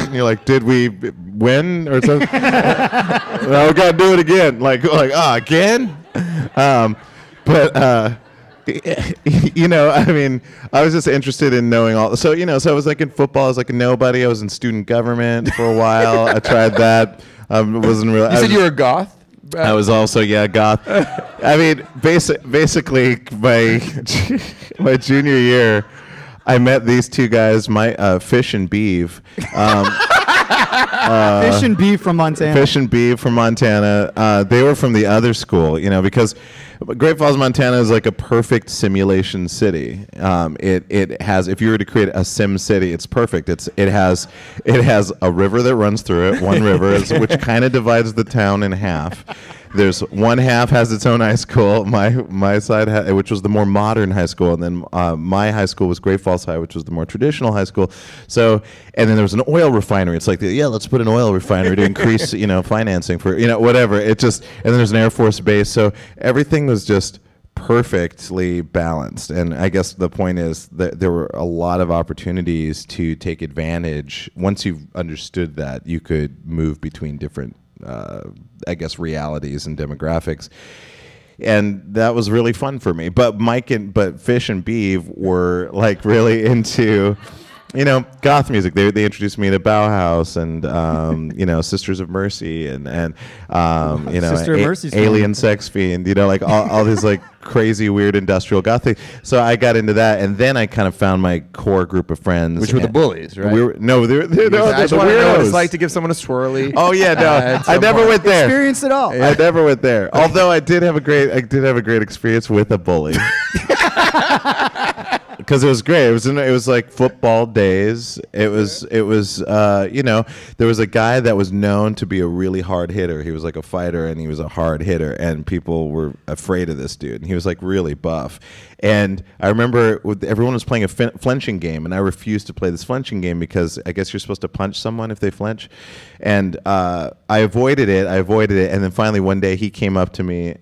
and you're like, did we win or something? No, we gotta do it again. Like again. I mean, I was just interested in knowing all. So, so I was like in football, I was like a nobody. I was in student government for a while. I tried that. Wasn't really. You said you were a goth? I was also, goth. I mean, basically, my junior year, I met these two guys, Fish and Beeve. Fish and beef from Montana. Fish and Beeve from Montana. They were from the other school, because Great Falls, Montana is like a perfect simulation city. It has, if you were to create a sim city, it's perfect. It has a river that runs through it, one river, which kind of divides the town in half. There's one half has its own high school. My side, which was the more modern high school, and then my high school was Great Falls High, which was the more traditional high school. So, and then there was an oil refinery. It's like, let's put an oil refinery to increase, financing for, whatever. And then there's an Air Force base. So everything was just perfectly balanced. And I guess the point is that there were a lot of opportunities to take advantage. Once you understood that, you could move between different realities and demographics, and that was really fun for me. But Fish and Beeve were like really into, goth music. They introduced me to Bauhaus and Sisters of Mercy and Sister of Mercy's Alien Sex Fiend. Like all these like crazy weird industrial goth things. So I got into that, and then I kind of found my core group of friends, Which were the bullies, right? they're I just the want to know what weirdos. it's like to give someone a swirly. Oh yeah, no, I never went there. Experienced it all. I never went there. Although I did have a great experience with a bully. Because it was great. It was like football days. It was there was a guy that was known to be a really hard hitter. He was like a fighter and he was a hard hitter, and people were afraid of this dude. And he was like really buff. And I remember everyone was playing a flinching game, and I refused to play this flinching game because I guess you're supposed to punch someone if they flinch. And I avoided it, and then finally one day he came up to me,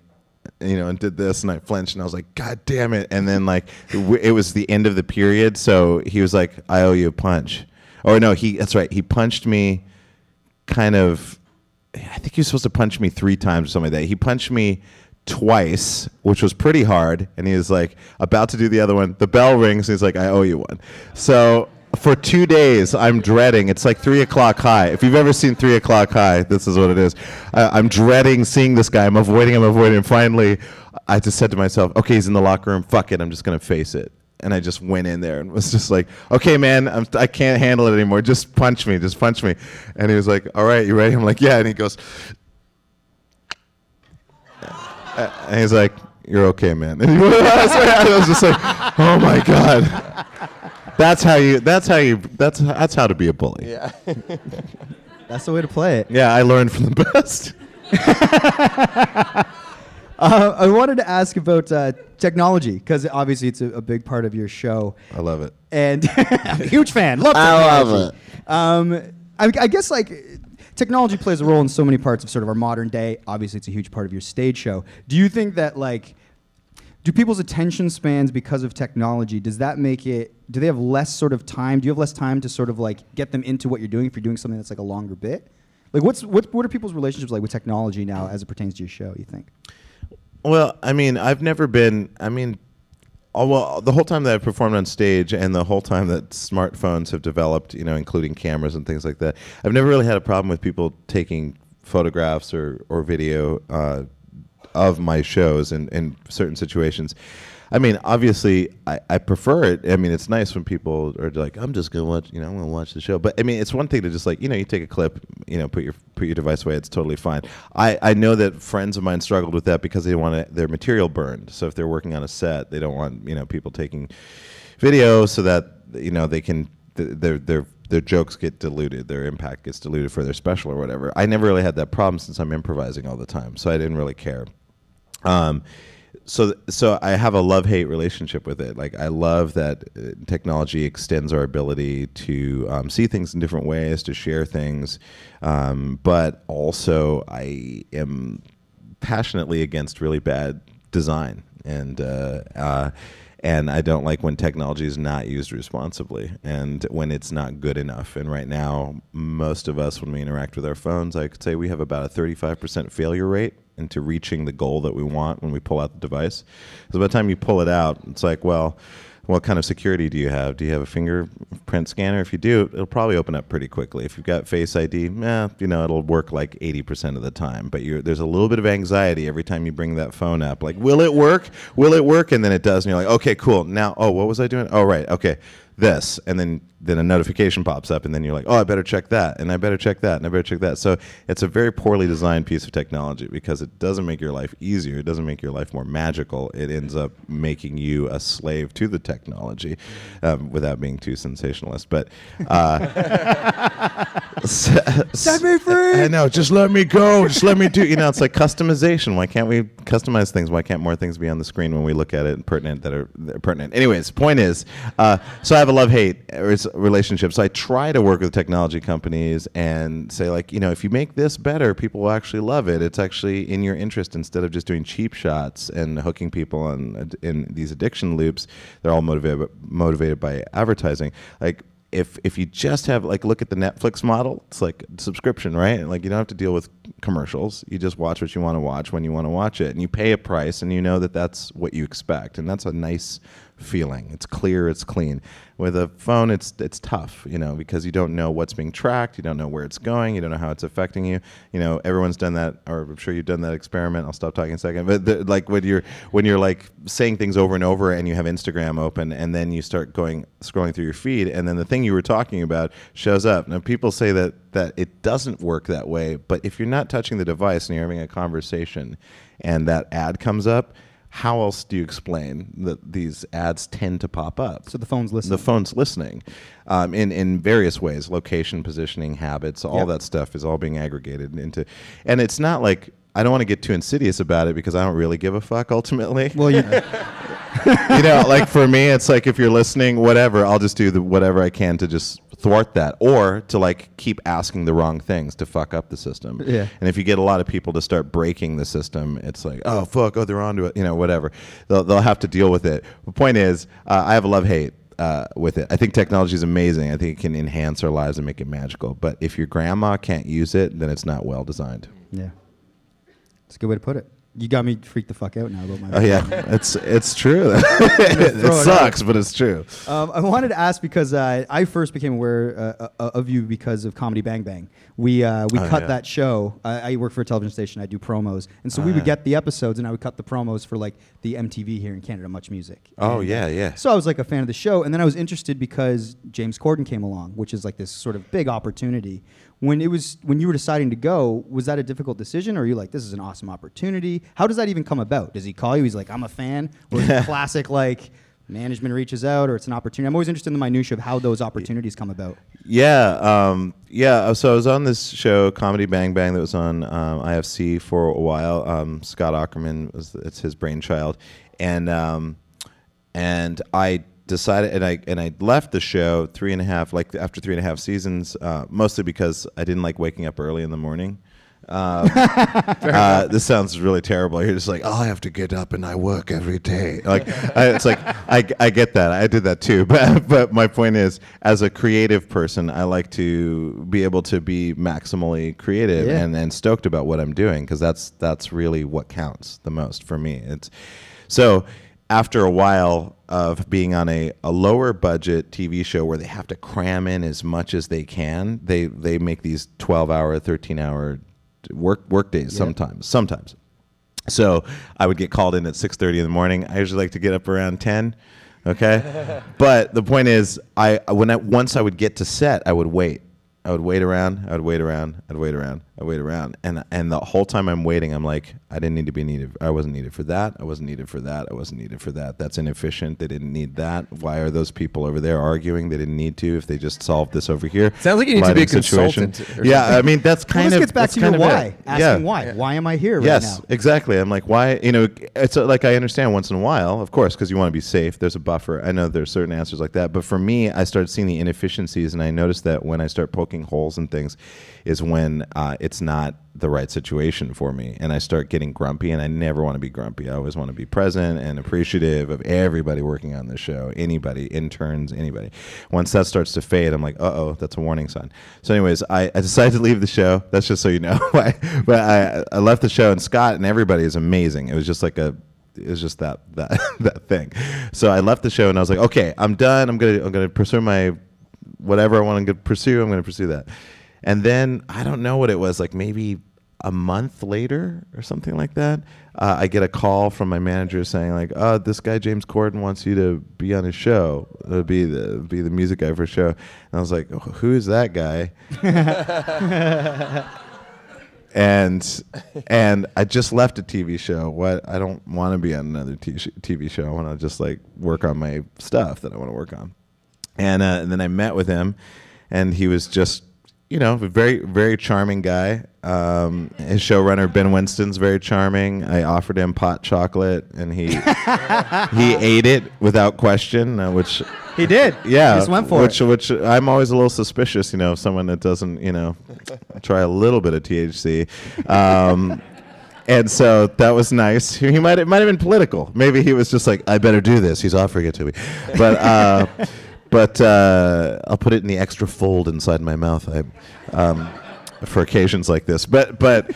and did this, and I flinched, and I was like, God damn it. And then like it was the end of the period, so he was like, I owe you a punch. Or no, that's right, he punched me kind of, I think he was supposed to punch me 3 times or something like that. He punched me twice, which was pretty hard, and he was like about to do the other one. The bell rings, and he's like, I owe you one. So for 2 days, I'm dreading. It's like 3 o'clock high. If you've ever seen 3 o'clock high, this is what it is. I'm dreading seeing this guy. I'm avoiding him. And finally, I just said to myself, okay, he's in the locker room. Fuck it. I'm just going to face it. And I just went in there and was just like, okay, man, I can't handle it anymore. Just punch me. And he was like, all right, you ready? I'm like, yeah. And he goes, and he's like, you're okay, man. And I was just like, oh, my God. That's how to be a bully. Yeah. That's the way to play it. Yeah, I learned from the best. I wanted to ask about technology because obviously it's a big part of your show. I love it. And I'm a huge fan. Love technology. I love it. I guess like technology plays a role in so many parts of sort of our modern day. Obviously, it's a huge part of your stage show. Do you think that like, do people's attention spans because of technology, does that make it, do they have less sort of time? Do you have less time to sort of like get them into what you're doing if you're doing something that's like a longer bit? Like what are people's relationships like with technology now as it pertains to your show, you think? Well, I mean, I've never been, the whole time that I've performed on stage and the whole time that smartphones have developed, including cameras and things like that, I've never really had a problem with people taking photographs or video of my shows in certain situations. I mean, obviously, I prefer it. I mean, it's nice when people are like, I'm just going to watch, I'm going to watch the show. But, I mean, it's one thing to just like, you take a clip, put your device away. It's totally fine. I know that friends of mine struggled with that because they want their material burned. So if they're working on a set, they don't want, people taking video so that, they can, their jokes get diluted, their impact gets diluted for their special or whatever. I never really had that problem since I'm improvising all the time. So I didn't really care. So I have a love-hate relationship with it. Like, I love that technology extends our ability to see things in different ways, to share things, but also I am passionately against really bad design, and I don't like when technology is not used responsibly and when it's not good enough. And right now, most of us, when we interact with our phones, I could say we have about a 35% failure rate into reaching the goal that we want when we pull out the device. So by the time you pull it out, it's like, well, what kind of security do you have? Do you have a fingerprint scanner? If you do, it'll probably open up pretty quickly. If you've got Face ID, it'll work like 80% of the time. But there's a little bit of anxiety every time you bring that phone up. Like, will it work? Will it work? And then it does, and you're like, okay, cool. Now, what was I doing? Oh, right, okay, this. And then a notification pops up, and then you're like, oh, I better check that, and I better check that, and I better check that. So it's a very poorly designed piece of technology because it doesn't make your life easier. It doesn't make your life more magical. It ends up making you a slave to the technology, without being too sensationalist. But set me free. I know. Just let me go. Just let me do. It's like customization. Why can't we customize things? Why can't more things be on the screen when we look at it and that are pertinent? Anyways, point is, so I have a love-hate relationship. So I try to work with technology companies and say, like, if you make this better, people will actually love it. It's actually in your interest, instead of just doing cheap shots and hooking people in these addiction loops. They're all motivated by advertising. Like, if you just have, like, look at the Netflix model, it's like subscription, right? Like, you don't have to deal with commercials. You just watch what you want to watch when you want to watch it, and you pay a price, and you know that that's what you expect, and that's a nice feeling. It's clear, it's clean. With a phone, it's tough, because you don't know what's being tracked, you don't know where it's going, you don't know how it's affecting you. Everyone's done that, or I'm sure you've done that experiment. I'll stop talking a second. But like when you're like saying things over and over, and you have Instagram open, and then you start scrolling through your feed, and then the thing you were talking about shows up. Now, people say that it doesn't work that way, but if you're not touching the device and you're having a conversation, and that ad comes up, how else do you explain that these ads tend to pop up? So the phone's listening. The phone's listening in various ways, location, positioning, habits, all that stuff is all being aggregated into. And it's not like, I don't want to get too insidious about it because I don't really give a fuck ultimately. Well, like for me, it's like, if you're listening, whatever, I'll just do whatever I can to just thwart that, or to like keep asking the wrong things to fuck up the system. Yeah. And if you get a lot of people to start breaking the system, it's like, oh fuck, oh they're onto it, whatever. They'll have to deal with it. The point is, I have a love-hate with it. I think technology is amazing. I think it can enhance our lives and make it magical. But if your grandma can't use it, then it's not well designed. Yeah, it's a good way to put it. You got me freaked the fuck out now about my. Oh yeah, it's true. It sucks, but it's true. I wanted to ask because I first became aware of you because of Comedy Bang Bang. We cut that show. I work for a television station. I do promos, and so we would get the episodes, and I would cut the promos for like the MTV here in Canada, Much Music. Oh and, yeah. So I was like a fan of the show, and then I was interested because James Corden came along, which is like this sort of big opportunity. When you were deciding to go, was that a difficult decision, or are you like, this is an awesome opportunity? How does that even come about? Does he call you? He's like, I'm a fan, or is it classic like, management reaches out or it's an opportunity? I'm always interested in the minutia of how those opportunities come about. Yeah. So I was on this show, Comedy Bang Bang, that was on IFC for a while. Scott Aukerman it's his brainchild, and I decided, and I left the show after 3.5 seasons, mostly because I didn't like waking up early in the morning. This sounds really terrible. You're just like, oh, I have to get up and I work every day. It's like I get that. I did that too. But my point is, as a creative person, I like to be able to be maximally creative and stoked about what I'm doing, because that's really what counts the most for me. So after a while of being on a lower budget TV show where they have to cram in as much as they can, they make these 12-hour, 13-hour work days sometimes. So I would get called in at 6:30 in the morning. I usually like to get up around 10. Okay. But the point is, once I would get to set, I would wait. I would wait around, and the whole time I'm waiting, I'm like, I didn't need to be needed. I wasn't needed for that. I wasn't needed for that. I wasn't needed for that. That's inefficient. They didn't need that. Why are those people over there arguing? They didn't need to if they just solved this over here. Sounds like you need to be a consultant. Yeah, I mean, that's kind of. This gets back to your why. Asking why. Yeah. Why am I here right now? Yes, exactly. I'm like, why? It's like, I understand once in a while, of course, because you want to be safe. There's a buffer. I know there's certain answers like that. But for me, I started seeing the inefficiencies, and I noticed that when I start poking holes in things is when it's not the right situation for me, and I start getting grumpy, and I never want to be grumpy. I always want to be present and appreciative of everybody working on the show, anybody, interns, anybody. Once that starts to fade, I'm like, that's a warning sign. So anyways, I decided to leave the show. That's just so you know. But I left the show, and Scott and everybody is amazing. It was just like that thing. So I left the show, and I was like, okay, I'm done. I'm gonna pursue my whatever I want to pursue. I'm gonna pursue that. And then I don't know what it was, like maybe a month later or something like that, I get a call from my manager saying like, this guy James Corden wants you to be on his show, be the music guy for his show. And I was like, who is that guy? and I just left a TV show. I don't want to be on another TV show. I want to just like work on my stuff that I want to work on. And then I met with him, and he was just, a very, very charming guy. His showrunner, Ben Winston's very charming. I offered him pot chocolate, and he ate it without question, which he did. Yeah, he just went for it. Which I'm always a little suspicious, of someone that doesn't, try a little bit of THC. And so that was nice. It might have been political. Maybe he was just like, I better do this. He's offering it to me, But I'll put it in the extra fold inside my mouth for occasions like this. But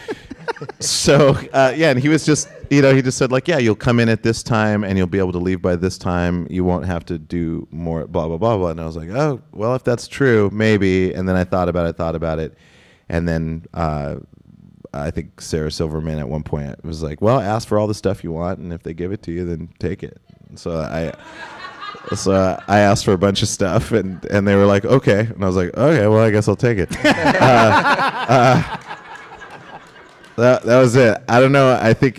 so, and he was just, he just said like, yeah, you'll come in at this time and you'll be able to leave by this time. You won't have to do more, blah, blah, blah, blah. And I was like, oh, well, if that's true, maybe. And then I thought about it. And then I think Sarah Silverman at one point was like, well, ask for all the stuff you want. And if they give it to you, then take it. And so I asked for a bunch of stuff, and they were like, okay. And I was like, okay, well, I guess I'll take it. That was it. I don't know. I think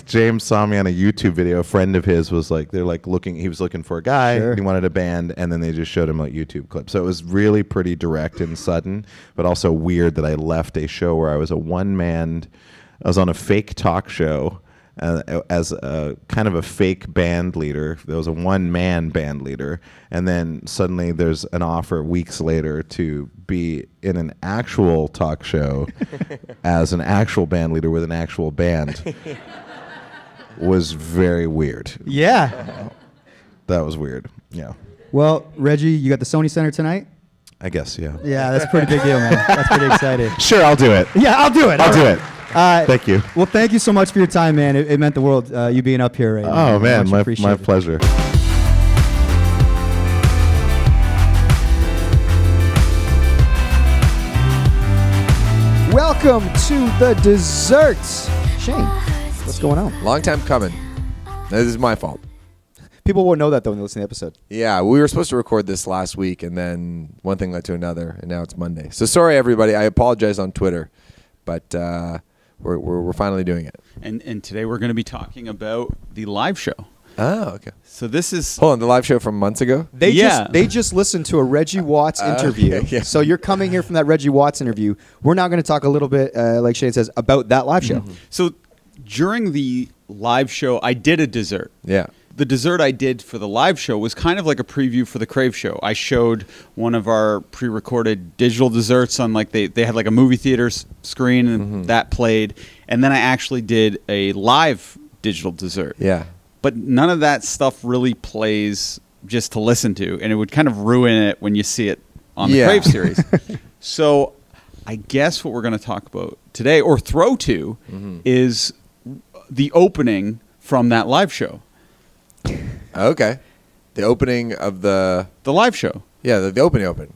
James saw me on a YouTube video. A friend of his was like, he was looking for a guy, sure. And he wanted a band, and then they just showed him like YouTube clips. So it was really pretty direct and sudden, but also weird that I left a show where I was I was on a fake talk show, as a kind of a fake band leader. There was a one-man band leader, and then suddenly there's an offer weeks later to be in an actual talk show as an actual band leader with an actual band. Was very weird. Yeah. That was weird. Yeah. Well, Reggie, you got the Sony Center tonight? I guess, yeah. Yeah, that's a pretty big deal, man. That's pretty exciting. Sure, I'll do it. Yeah, I'll do it. I'll do it. Thank you. Well, thank you so much for your time, man. It meant the world, you being up here right now. Oh, man, my pleasure. Welcome to the desserts. Shane, what's going on? Long time coming. This is my fault. People won't know that, though, when they listen to the episode. Yeah, we were supposed to record this last week, and then one thing led to another, and now it's Monday. So sorry, everybody. I apologize on Twitter, but we're finally doing it. And today we're going to be talking about the live show. Oh, okay. So this is Hold on, the live show from months ago? They Yeah. just listened to a Reggie Watts interview. okay, yeah. So you're coming here from that Reggie Watts interview. We're now going to talk a little bit, like Shane says, about that live show. so during the live show, I did a dessert. Yeah. The dessert I did for the live show was kind of like a preview for the Crave show. I showed one of our pre-recorded digital desserts on like they had like a movie theater screen and that played, and then I actually did a live digital dessert. Yeah. But none of that stuff really plays just to listen to, and it would kind of ruin it when you see it on the Yeah. Crave series. So I guess what we're going to talk about today, or throw to, is the opening from that live show. Okay. The opening of the The live show the opening.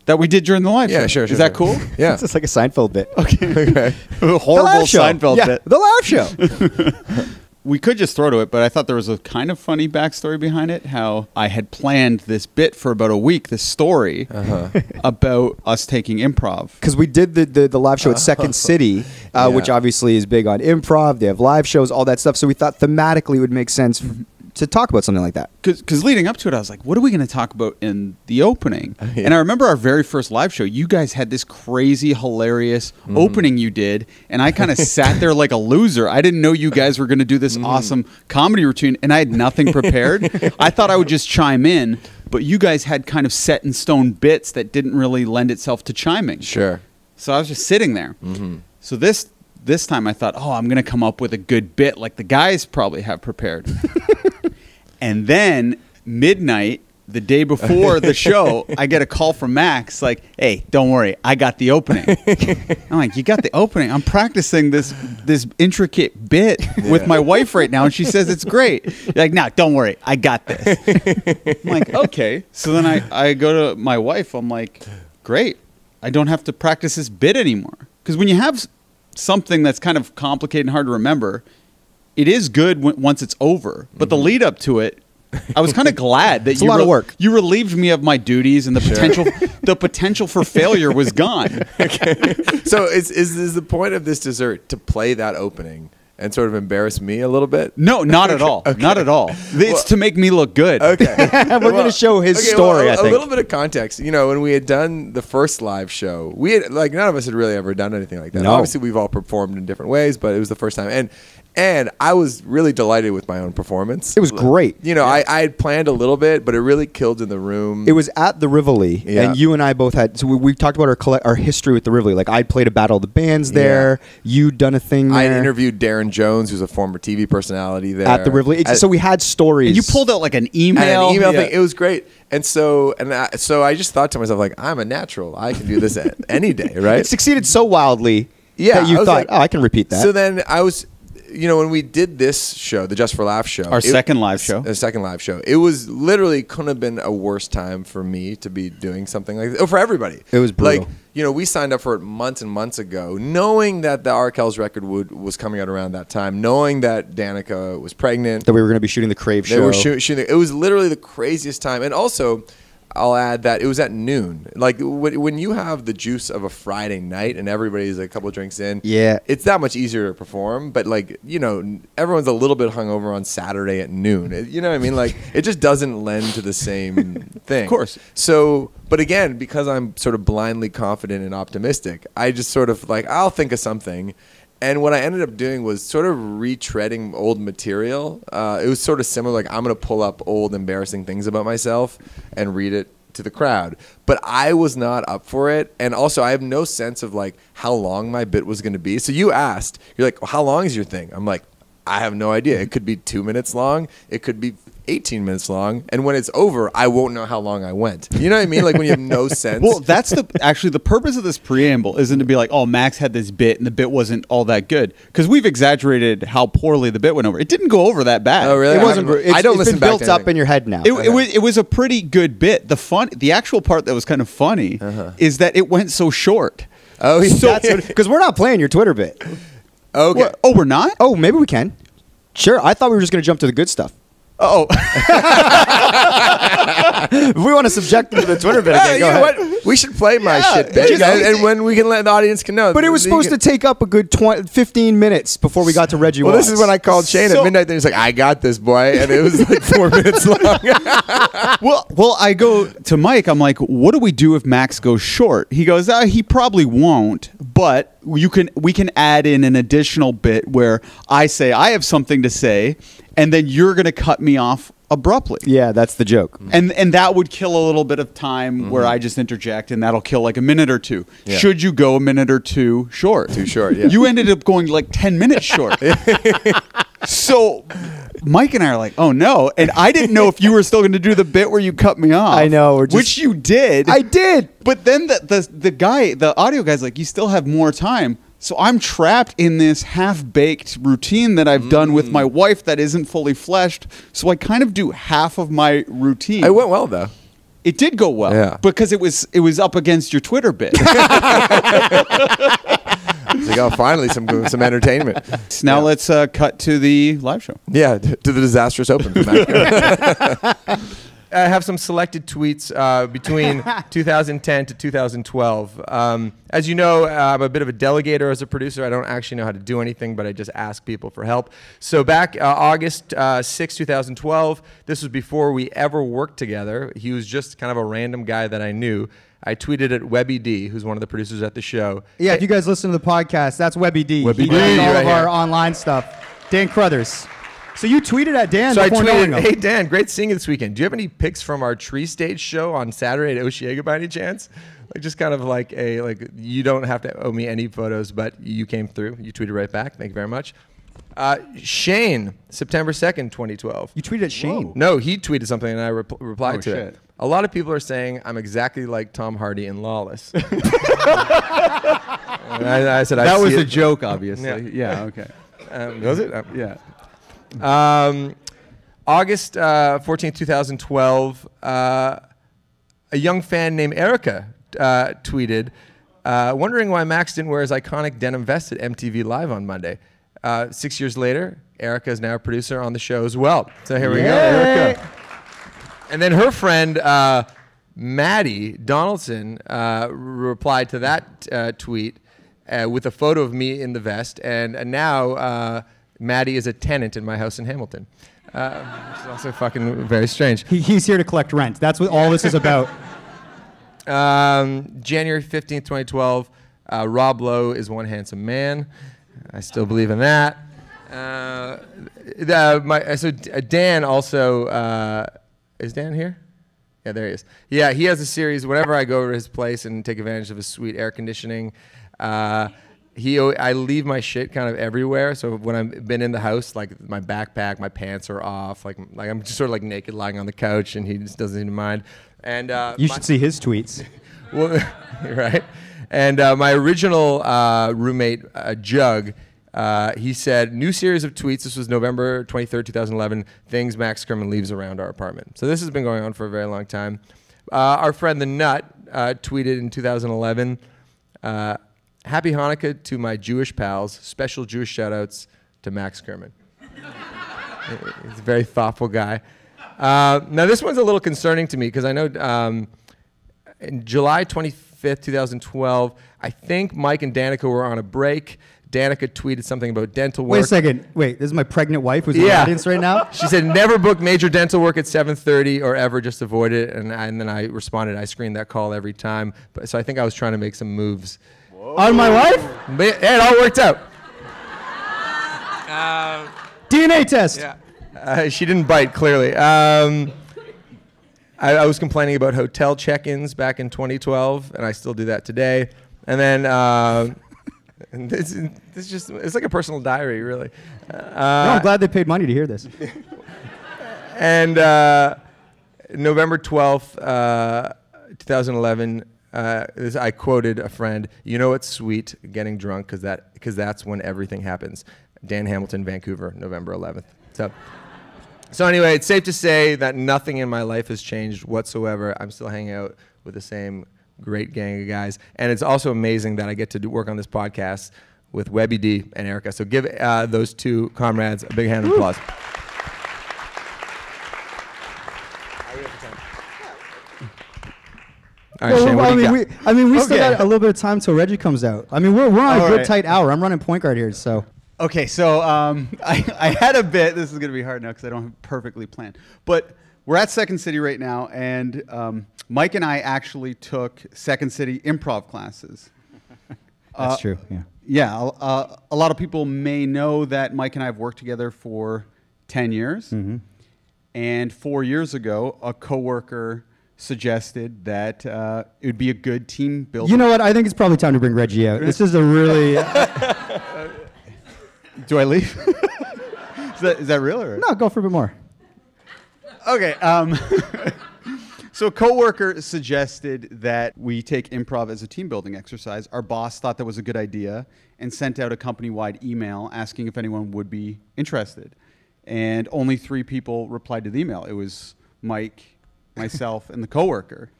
that we did during the live show. Yeah, sure. Is that cool? Yeah. It's just like a Seinfeld bit. Okay. The Horrible live show. Seinfeld Yeah, bit. the live show. We could just throw to it, but I thought there was a kind of funny backstory behind it. How I had planned this bit for about a week, this story about us taking improv. Because we did the live show at Second City, which obviously is big on improv. They have live shows, all that stuff. So we thought thematically it would make sense to talk about something like that. Because leading up to it, I was like, what are we going to talk about in the opening? Yeah. And I remember our very first live show, you guys had this crazy, hilarious opening you did, and I kind of sat there like a loser. I didn't know you guys were going to do this awesome comedy routine, and I had nothing prepared. I thought I would just chime in, but you guys had kind of set in stone bits that didn't really lend itself to chiming. Sure. So I was just sitting there. So this time I thought, oh, I'm going to come up with a good bit like the guys probably have prepared. And then midnight, the day before the show, I get a call from Max like, hey, don't worry, I got the opening. I'm like, you got the opening? I'm practicing this intricate bit with my wife right now, and she says it's great. You're like, no, don't worry, I got this. I'm like, okay. So then I go to my wife. I'm like, great. I don't have to practice this bit anymore. Because when you have something that's kind of complicated and hard to remember, it is good once it's over. But the lead up to it, I was kind of glad that It's a lot of work. You relieved me of my duties, and the potential for failure was gone. So is the point of this dessert to play that opening and sort of embarrass me a little bit? No, not at all. Not at all. It's to make me look good. Okay. We're going to show his story, I think. A little bit of context. You know, when we had done the first live show, we had, like, none of us had really ever done anything like that. No. Obviously, we've all performed in different ways, but it was the first time. And I was really delighted with my own performance. It was great. You know, I had planned a little bit, but it really killed in the room. It was at the Rivoli, Yeah. and you and I both had. So we talked about our history with the Rivoli. Like I'd played a Battle of the Bands there. You'd done a thing there. I had interviewed Darren Jones, who's a former TV personality there. at the Rivoli. So we had stories. And you pulled out like an email. Thing. It was great. And so I just thought to myself, like, I'm a natural. I can do this any day, right? It succeeded so wildly Yeah, that you I was thought, like- oh, I can repeat that. So then I was, you know, when we did this show, the Just for Laughs show, Our second live show. the second live show, it was literally couldn't have been a worse time for me to be doing something like this. Oh, for everybody. It was brutal. Like, you know, we signed up for it months and months ago, knowing that the R. Kells record was coming out around that time, knowing that Danica was pregnant. that we were going to be shooting the Crave They show. were shooting. It was literally the craziest time. And also, I'll add that it was at noon. Like when you have the juice of a Friday night and everybody's a couple drinks in, Yeah. it's that much easier to perform. But like, you know, everyone's a little bit hungover on Saturday at noon. You know what I mean? Like it just doesn't lend to the same thing. Of course. So, but again, because I'm sort of blindly confident and optimistic, I just sort of like, I'll think of something. And what I ended up doing was sort of retreading old material. It was sort of similar, like I'm going to pull up old embarrassing things about myself and read it to the crowd. But I was not up for it. And also I have no sense of like how long my bit was going to be. So you asked, you're like, well, how long is your thing? I'm like, I have no idea. It could be 2 minutes long. It could be 18 minutes long. And when it's over, I won't know how long I went. You know what I mean? Like when you have no sense. Well, that's actually the purpose of this preamble isn't to be like, oh, Max had this bit and the bit wasn't all that good, because we've exaggerated how poorly the bit went over. It didn't go over that bad. Oh, really? It wasn't. I don't it's listen been back built to up anything. in your head now. It was a pretty good bit. The actual part that was kind of funny is that it went so short. Oh, Because we're not playing your Twitter bit. okay. What? Oh, we're not? Oh, maybe we can. Sure. I thought we were just going to jump to the good stuff. Oh. If we want to subject them to the Twitter bit again, you go know ahead. what? We should play my shit there you bit, go. and when we can let the audience can know. But it was supposed to take up a good 15 minutes before we got to Reggie Well, Watts. this is when I called Shane at midnight. Then he's like, "I got this, boy," and it was like 4 minutes long. Well, I go to Mike. I'm like, what do we do if Max goes short? He goes, he probably won't, but we can add in an additional bit where I say I have something to say, and then you're going to cut me off abruptly. Yeah, that's the joke. And that would kill a little bit of time where I just interject, and that'll kill like a minute or two. Yeah. Should you go a minute or two short? Too short, yeah. You ended up going like 10 minutes short. So Mike and I are like, oh no. And I didn't know if you were still going to do the bit where you cut me off. I know. Which you did. I did. But then the audio guy's like, you still have more time. So I'm trapped in this half-baked routine that I've done with my wife that isn't fully fleshed. So I kind of do half of my routine. It went well though. It did go well, Yeah. because it was up against your Twitter bit. It's like, oh, finally some entertainment. So now let's cut to the live show. Yeah, to the disastrous open. I have some selected tweets between 2010 to 2012. As you know, I'm a bit of a delegator as a producer. I don't actually know how to do anything, but I just ask people for help. So back August 6, 2012, this was before we ever worked together. He was just kind of a random guy that I knew. I tweeted at Webby D, who's one of the producers at the show. Yeah, if you guys listen to the podcast, that's Webby D. Webby He D, does all right of our here. online stuff. Dan Crothers. So you tweeted at Dan So I before knowing tweeted, him. "Hey Dan, great seeing you this weekend. Do you have any pics from our tree stage show on Saturday at Oshiega by any chance?" Like just kind of like you don't have to owe me any photos, but you came through. You tweeted right back. Thank you very much. Shane, September 2nd, 2012. You tweeted at Shane. No, he tweeted something and I replied Oh, to shit. it. A lot of people are saying I'm exactly like Tom Hardy in Lawless. And I said That I was see a it. joke, obviously. Yeah. Yeah, okay. Was it? Yeah. August 14th, 2012, a young fan named Erica tweeted, wondering why Max didn't wear his iconic denim vest at MTV Live on Monday. 6 years later, Erica is now a producer on the show as well. So here we go, Erica. And then her friend, Maddie Donaldson, replied to that tweet with a photo of me in the vest. And now Maddie is a tenant in my house in Hamilton. Which is also fucking very strange. He's here to collect rent. That's what all this is about. January 15th, 2012, Rob Lowe is one handsome man. I still believe in that. Dan also, is Dan here? Yeah, there he is. Yeah, he has a series. Whenever I go to his place and take advantage of his sweet air conditioning, I leave my shit kind of everywhere. So when I've been in the house, like my backpack, my pants are off. Like I'm just sort of like naked lying on the couch, and he just doesn't even mind. And You should see his tweets. well, right. And my original roommate, Jug, he said, new series of tweets. This was November 23rd, 2011. Things Max Kerman leaves around our apartment. So this has been going on for a very long time. Our friend The Nut tweeted in 2011, Happy Hanukkah to my Jewish pals. Special Jewish shout-outs to Max Kerman. He's a very thoughtful guy. Now, this one's a little concerning to me because I know in July 25th, 2012, I think Mike and Danica were on a break. Danica tweeted something about dental work. Wait a second. Wait, this is my pregnant wife who's in the audience right now? She said, never book major dental work at 7:30 or ever, just avoid it. And then I responded, I screened that call every time. So I think I was trying to make some moves. On my wife? But it all worked out. DNA test. Yeah. She didn't bite, clearly. I was complaining about hotel check-ins back in 2012, and I still do that today. And then and it's like a personal diary, really. No, I'm glad they paid money to hear this. And November 12th, 2011, I quoted a friend, "You know it's sweet getting drunk because that's when everything happens." Dan Hamilton, Vancouver, November 11th. So anyway, it's safe to say that nothing in my life has changed whatsoever. I'm still hanging out with the same great gang of guys. And it's also amazing that I get to work on this podcast with Webby D and Erica. So give those two comrades a big hand of applause. All right, Shane, what do you got? We still Okay. got a little bit of time till Reggie comes out. I mean, we're on All a good right. tight hour. I'm running point guard here, so. Okay, so I had a bit. This is going to be hard now because I don't have it perfectly planned. But we're at Second City right now, and Mike and I actually took Second City improv classes. That's true, yeah. Yeah, a lot of people may know that Mike and I have worked together for 10 years. Mm-hmm. And 4 years ago, a coworker suggested that it would be a good team building. You know what? I think it's probably time to bring Reggie out. This is a really... Do I leave? Is that real? Or? No, go for a bit more. Okay. So a coworker suggested that we take improv as a team building exercise. Our boss thought that was a good idea and sent out a company-wide email asking if anyone would be interested. And only 3 people replied to the email. It was Mike, myself, and the coworker.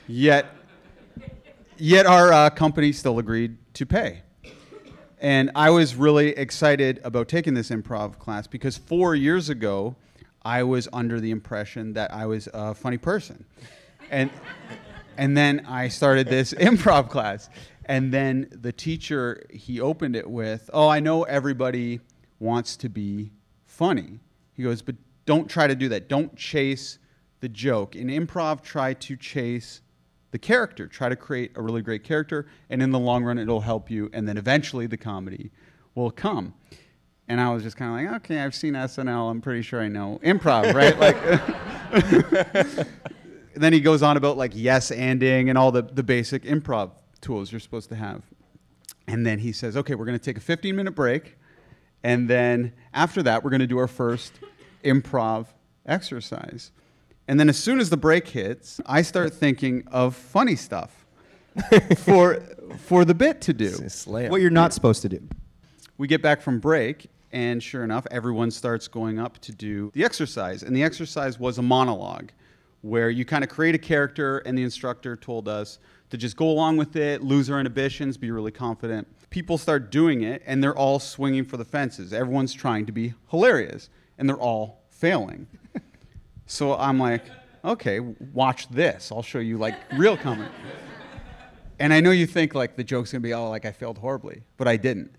Yet our company still agreed to pay. And I was really excited about taking this improv class because 4 years ago, I was under the impression that I was a funny person. And then I started this improv class. And then the teacher, he opened it with, "Oh, I know everybody wants to be funny." He goes, "But don't try to do that. Don't chase the joke. In improv, try to chase the character. Try to create a really great character, and in the long run, it'll help you, and then eventually the comedy will come." And I was just kind of like, okay, I've seen SNL. I'm pretty sure I know improv, right? Like, then he goes on about like yes-anding and all the basic improv tools you're supposed to have. And then he says, okay, we're going to take a 15-minute break, and then after that, we're going to do our first improv exercise. And then as soon as the break hits, I start thinking of funny stuff for the bit to do. Slam. What you're not supposed to do. We get back from break, and sure enough, everyone starts going up to do the exercise. And the exercise was a monologue where you kind of create a character, and the instructor told us to just go along with it, lose our inhibitions, be really confident. People start doing it, and they're all swinging for the fences. Everyone's trying to be hilarious, and they're all failing. So I'm like, okay, watch this. I'll show you like real comedy. And I know you think like the joke's gonna be, oh, like I failed horribly, but I didn't.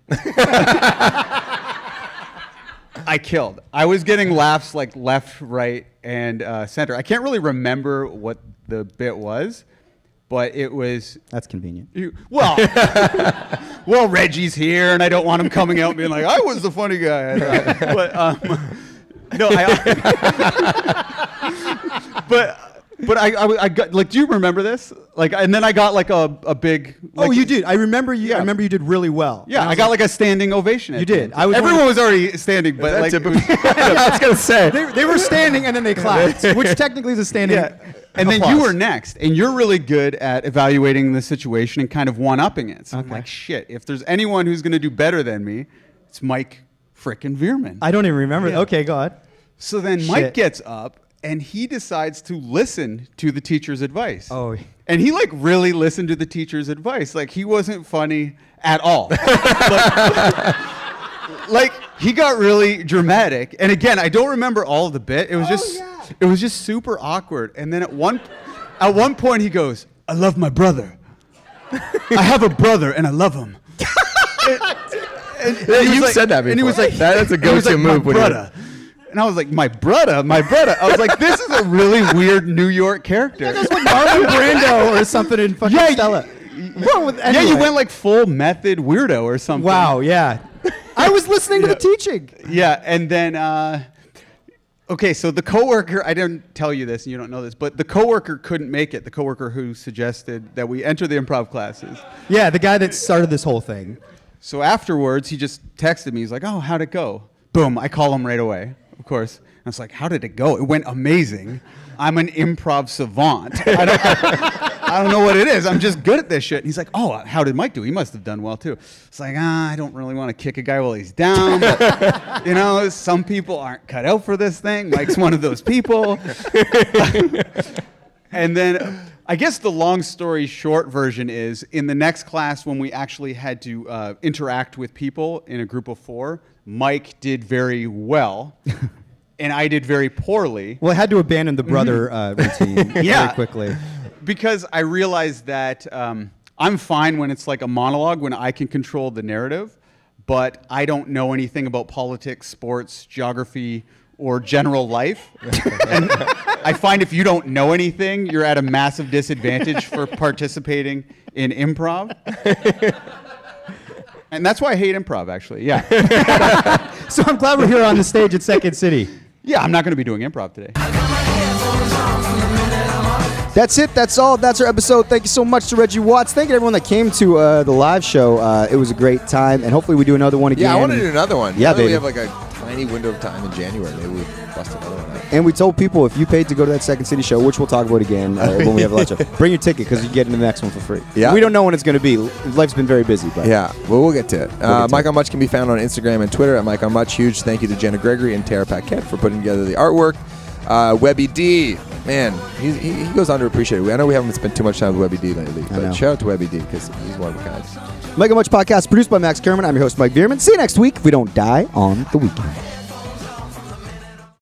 I killed. I was getting laughs like left, right, and center. I can't really remember what the bit was, but it was. That's convenient. Well, Reggie's here, and I don't want him coming out and being like, I was the funny guy. But no, But I got like. Do you remember this? Like, and then I got like a big. Like, Oh, you did. I remember you. Yeah. I remember you did really well. Yeah, I got like a standing ovation. You did. Everyone was already standing, but like, I was gonna say. They were standing and then they clapped, which technically is a standing. yeah. And then you were next, and you're really good at evaluating the situation and kind of one-upping it. So I'm Okay. like, shit. If there's anyone who's going to do better than me, it's Mike frickin' Veerman. I don't even remember. Yeah. Okay, go on. So then Shit. Mike gets up and he decides to listen to the teacher's advice. Oh. And he like really listened to the teacher's advice. Like he wasn't funny at all. like he got really dramatic. And again, I don't remember all of the bit. It was it was just super awkward. And then at one point he goes, "I love my brother. I have a brother and I love him." And You've said that before. And he was like, that's a he was go-to like, move. "My brother." And I was like, my brother. I was like, this is a really weird New York character. That's like Marlon Brando or something in fucking Stella. Yeah, you went like full method weirdo or something. Wow, yeah. I was listening to the teaching. Yeah, and then, okay, so the coworker, I didn't tell you this and you don't know this, but the coworker couldn't make it, the coworker who suggested that we enter the improv classes. Yeah, the guy that started this whole thing. So afterwards, he just texted me. He's like, "Oh, how'd it go?" Boom, I call him right away, of course. I was like, "How did it go?" It went amazing. I'm an improv savant. I don't know what it is. I'm just good at this shit. And he's like, "Oh, how did Mike do? He must have done well too." It's like, I don't really want to kick a guy while he's down. But, you know, some people aren't cut out for this thing. Mike's one of those people. And then I guess the long story short version is in the next class when we actually had to interact with people in a group of 4, Mike did very well. And I did very poorly. Well, I had to abandon the brother routine very quickly. because I realized that I'm fine when it's like a monologue, when I can control the narrative, but I don't know anything about politics, sports, geography, or general life. And I find if you don't know anything, you're at a massive disadvantage for participating in improv. And that's why I hate improv, actually. Yeah. So I'm glad we're here on the stage at Second City. Yeah, I'm not going to be doing improv today. That's it. That's all. That's our episode. Thank you so much to Reggie Watts. Thank you to everyone that came to the live show. It was a great time, and hopefully we do another one again. Yeah, I want to do another one. Yeah, baby. We have like a tiny window of time in January. Maybe we bust another one out. And we told people if you paid to go to that Second City show, which we'll talk about again when we have a live show, bring your ticket because you get into the next one for free. Yeah. We don't know when it's going to be. Life's been very busy. But Yeah, well, we'll get to it. Mike on Much can be found on Instagram and Twitter at Mike on Much. Huge thank you to Jenna Gregory and Tara Paquette for putting together the artwork. Webby D, man, he goes underappreciated. I know we haven't spent too much time with Webby D lately, but shout out to Webby D because he's one of a kind. Mike on Much podcast produced by Max Kerman. I'm your host, Mike Veerman. See you next week if we don't die on the weekend.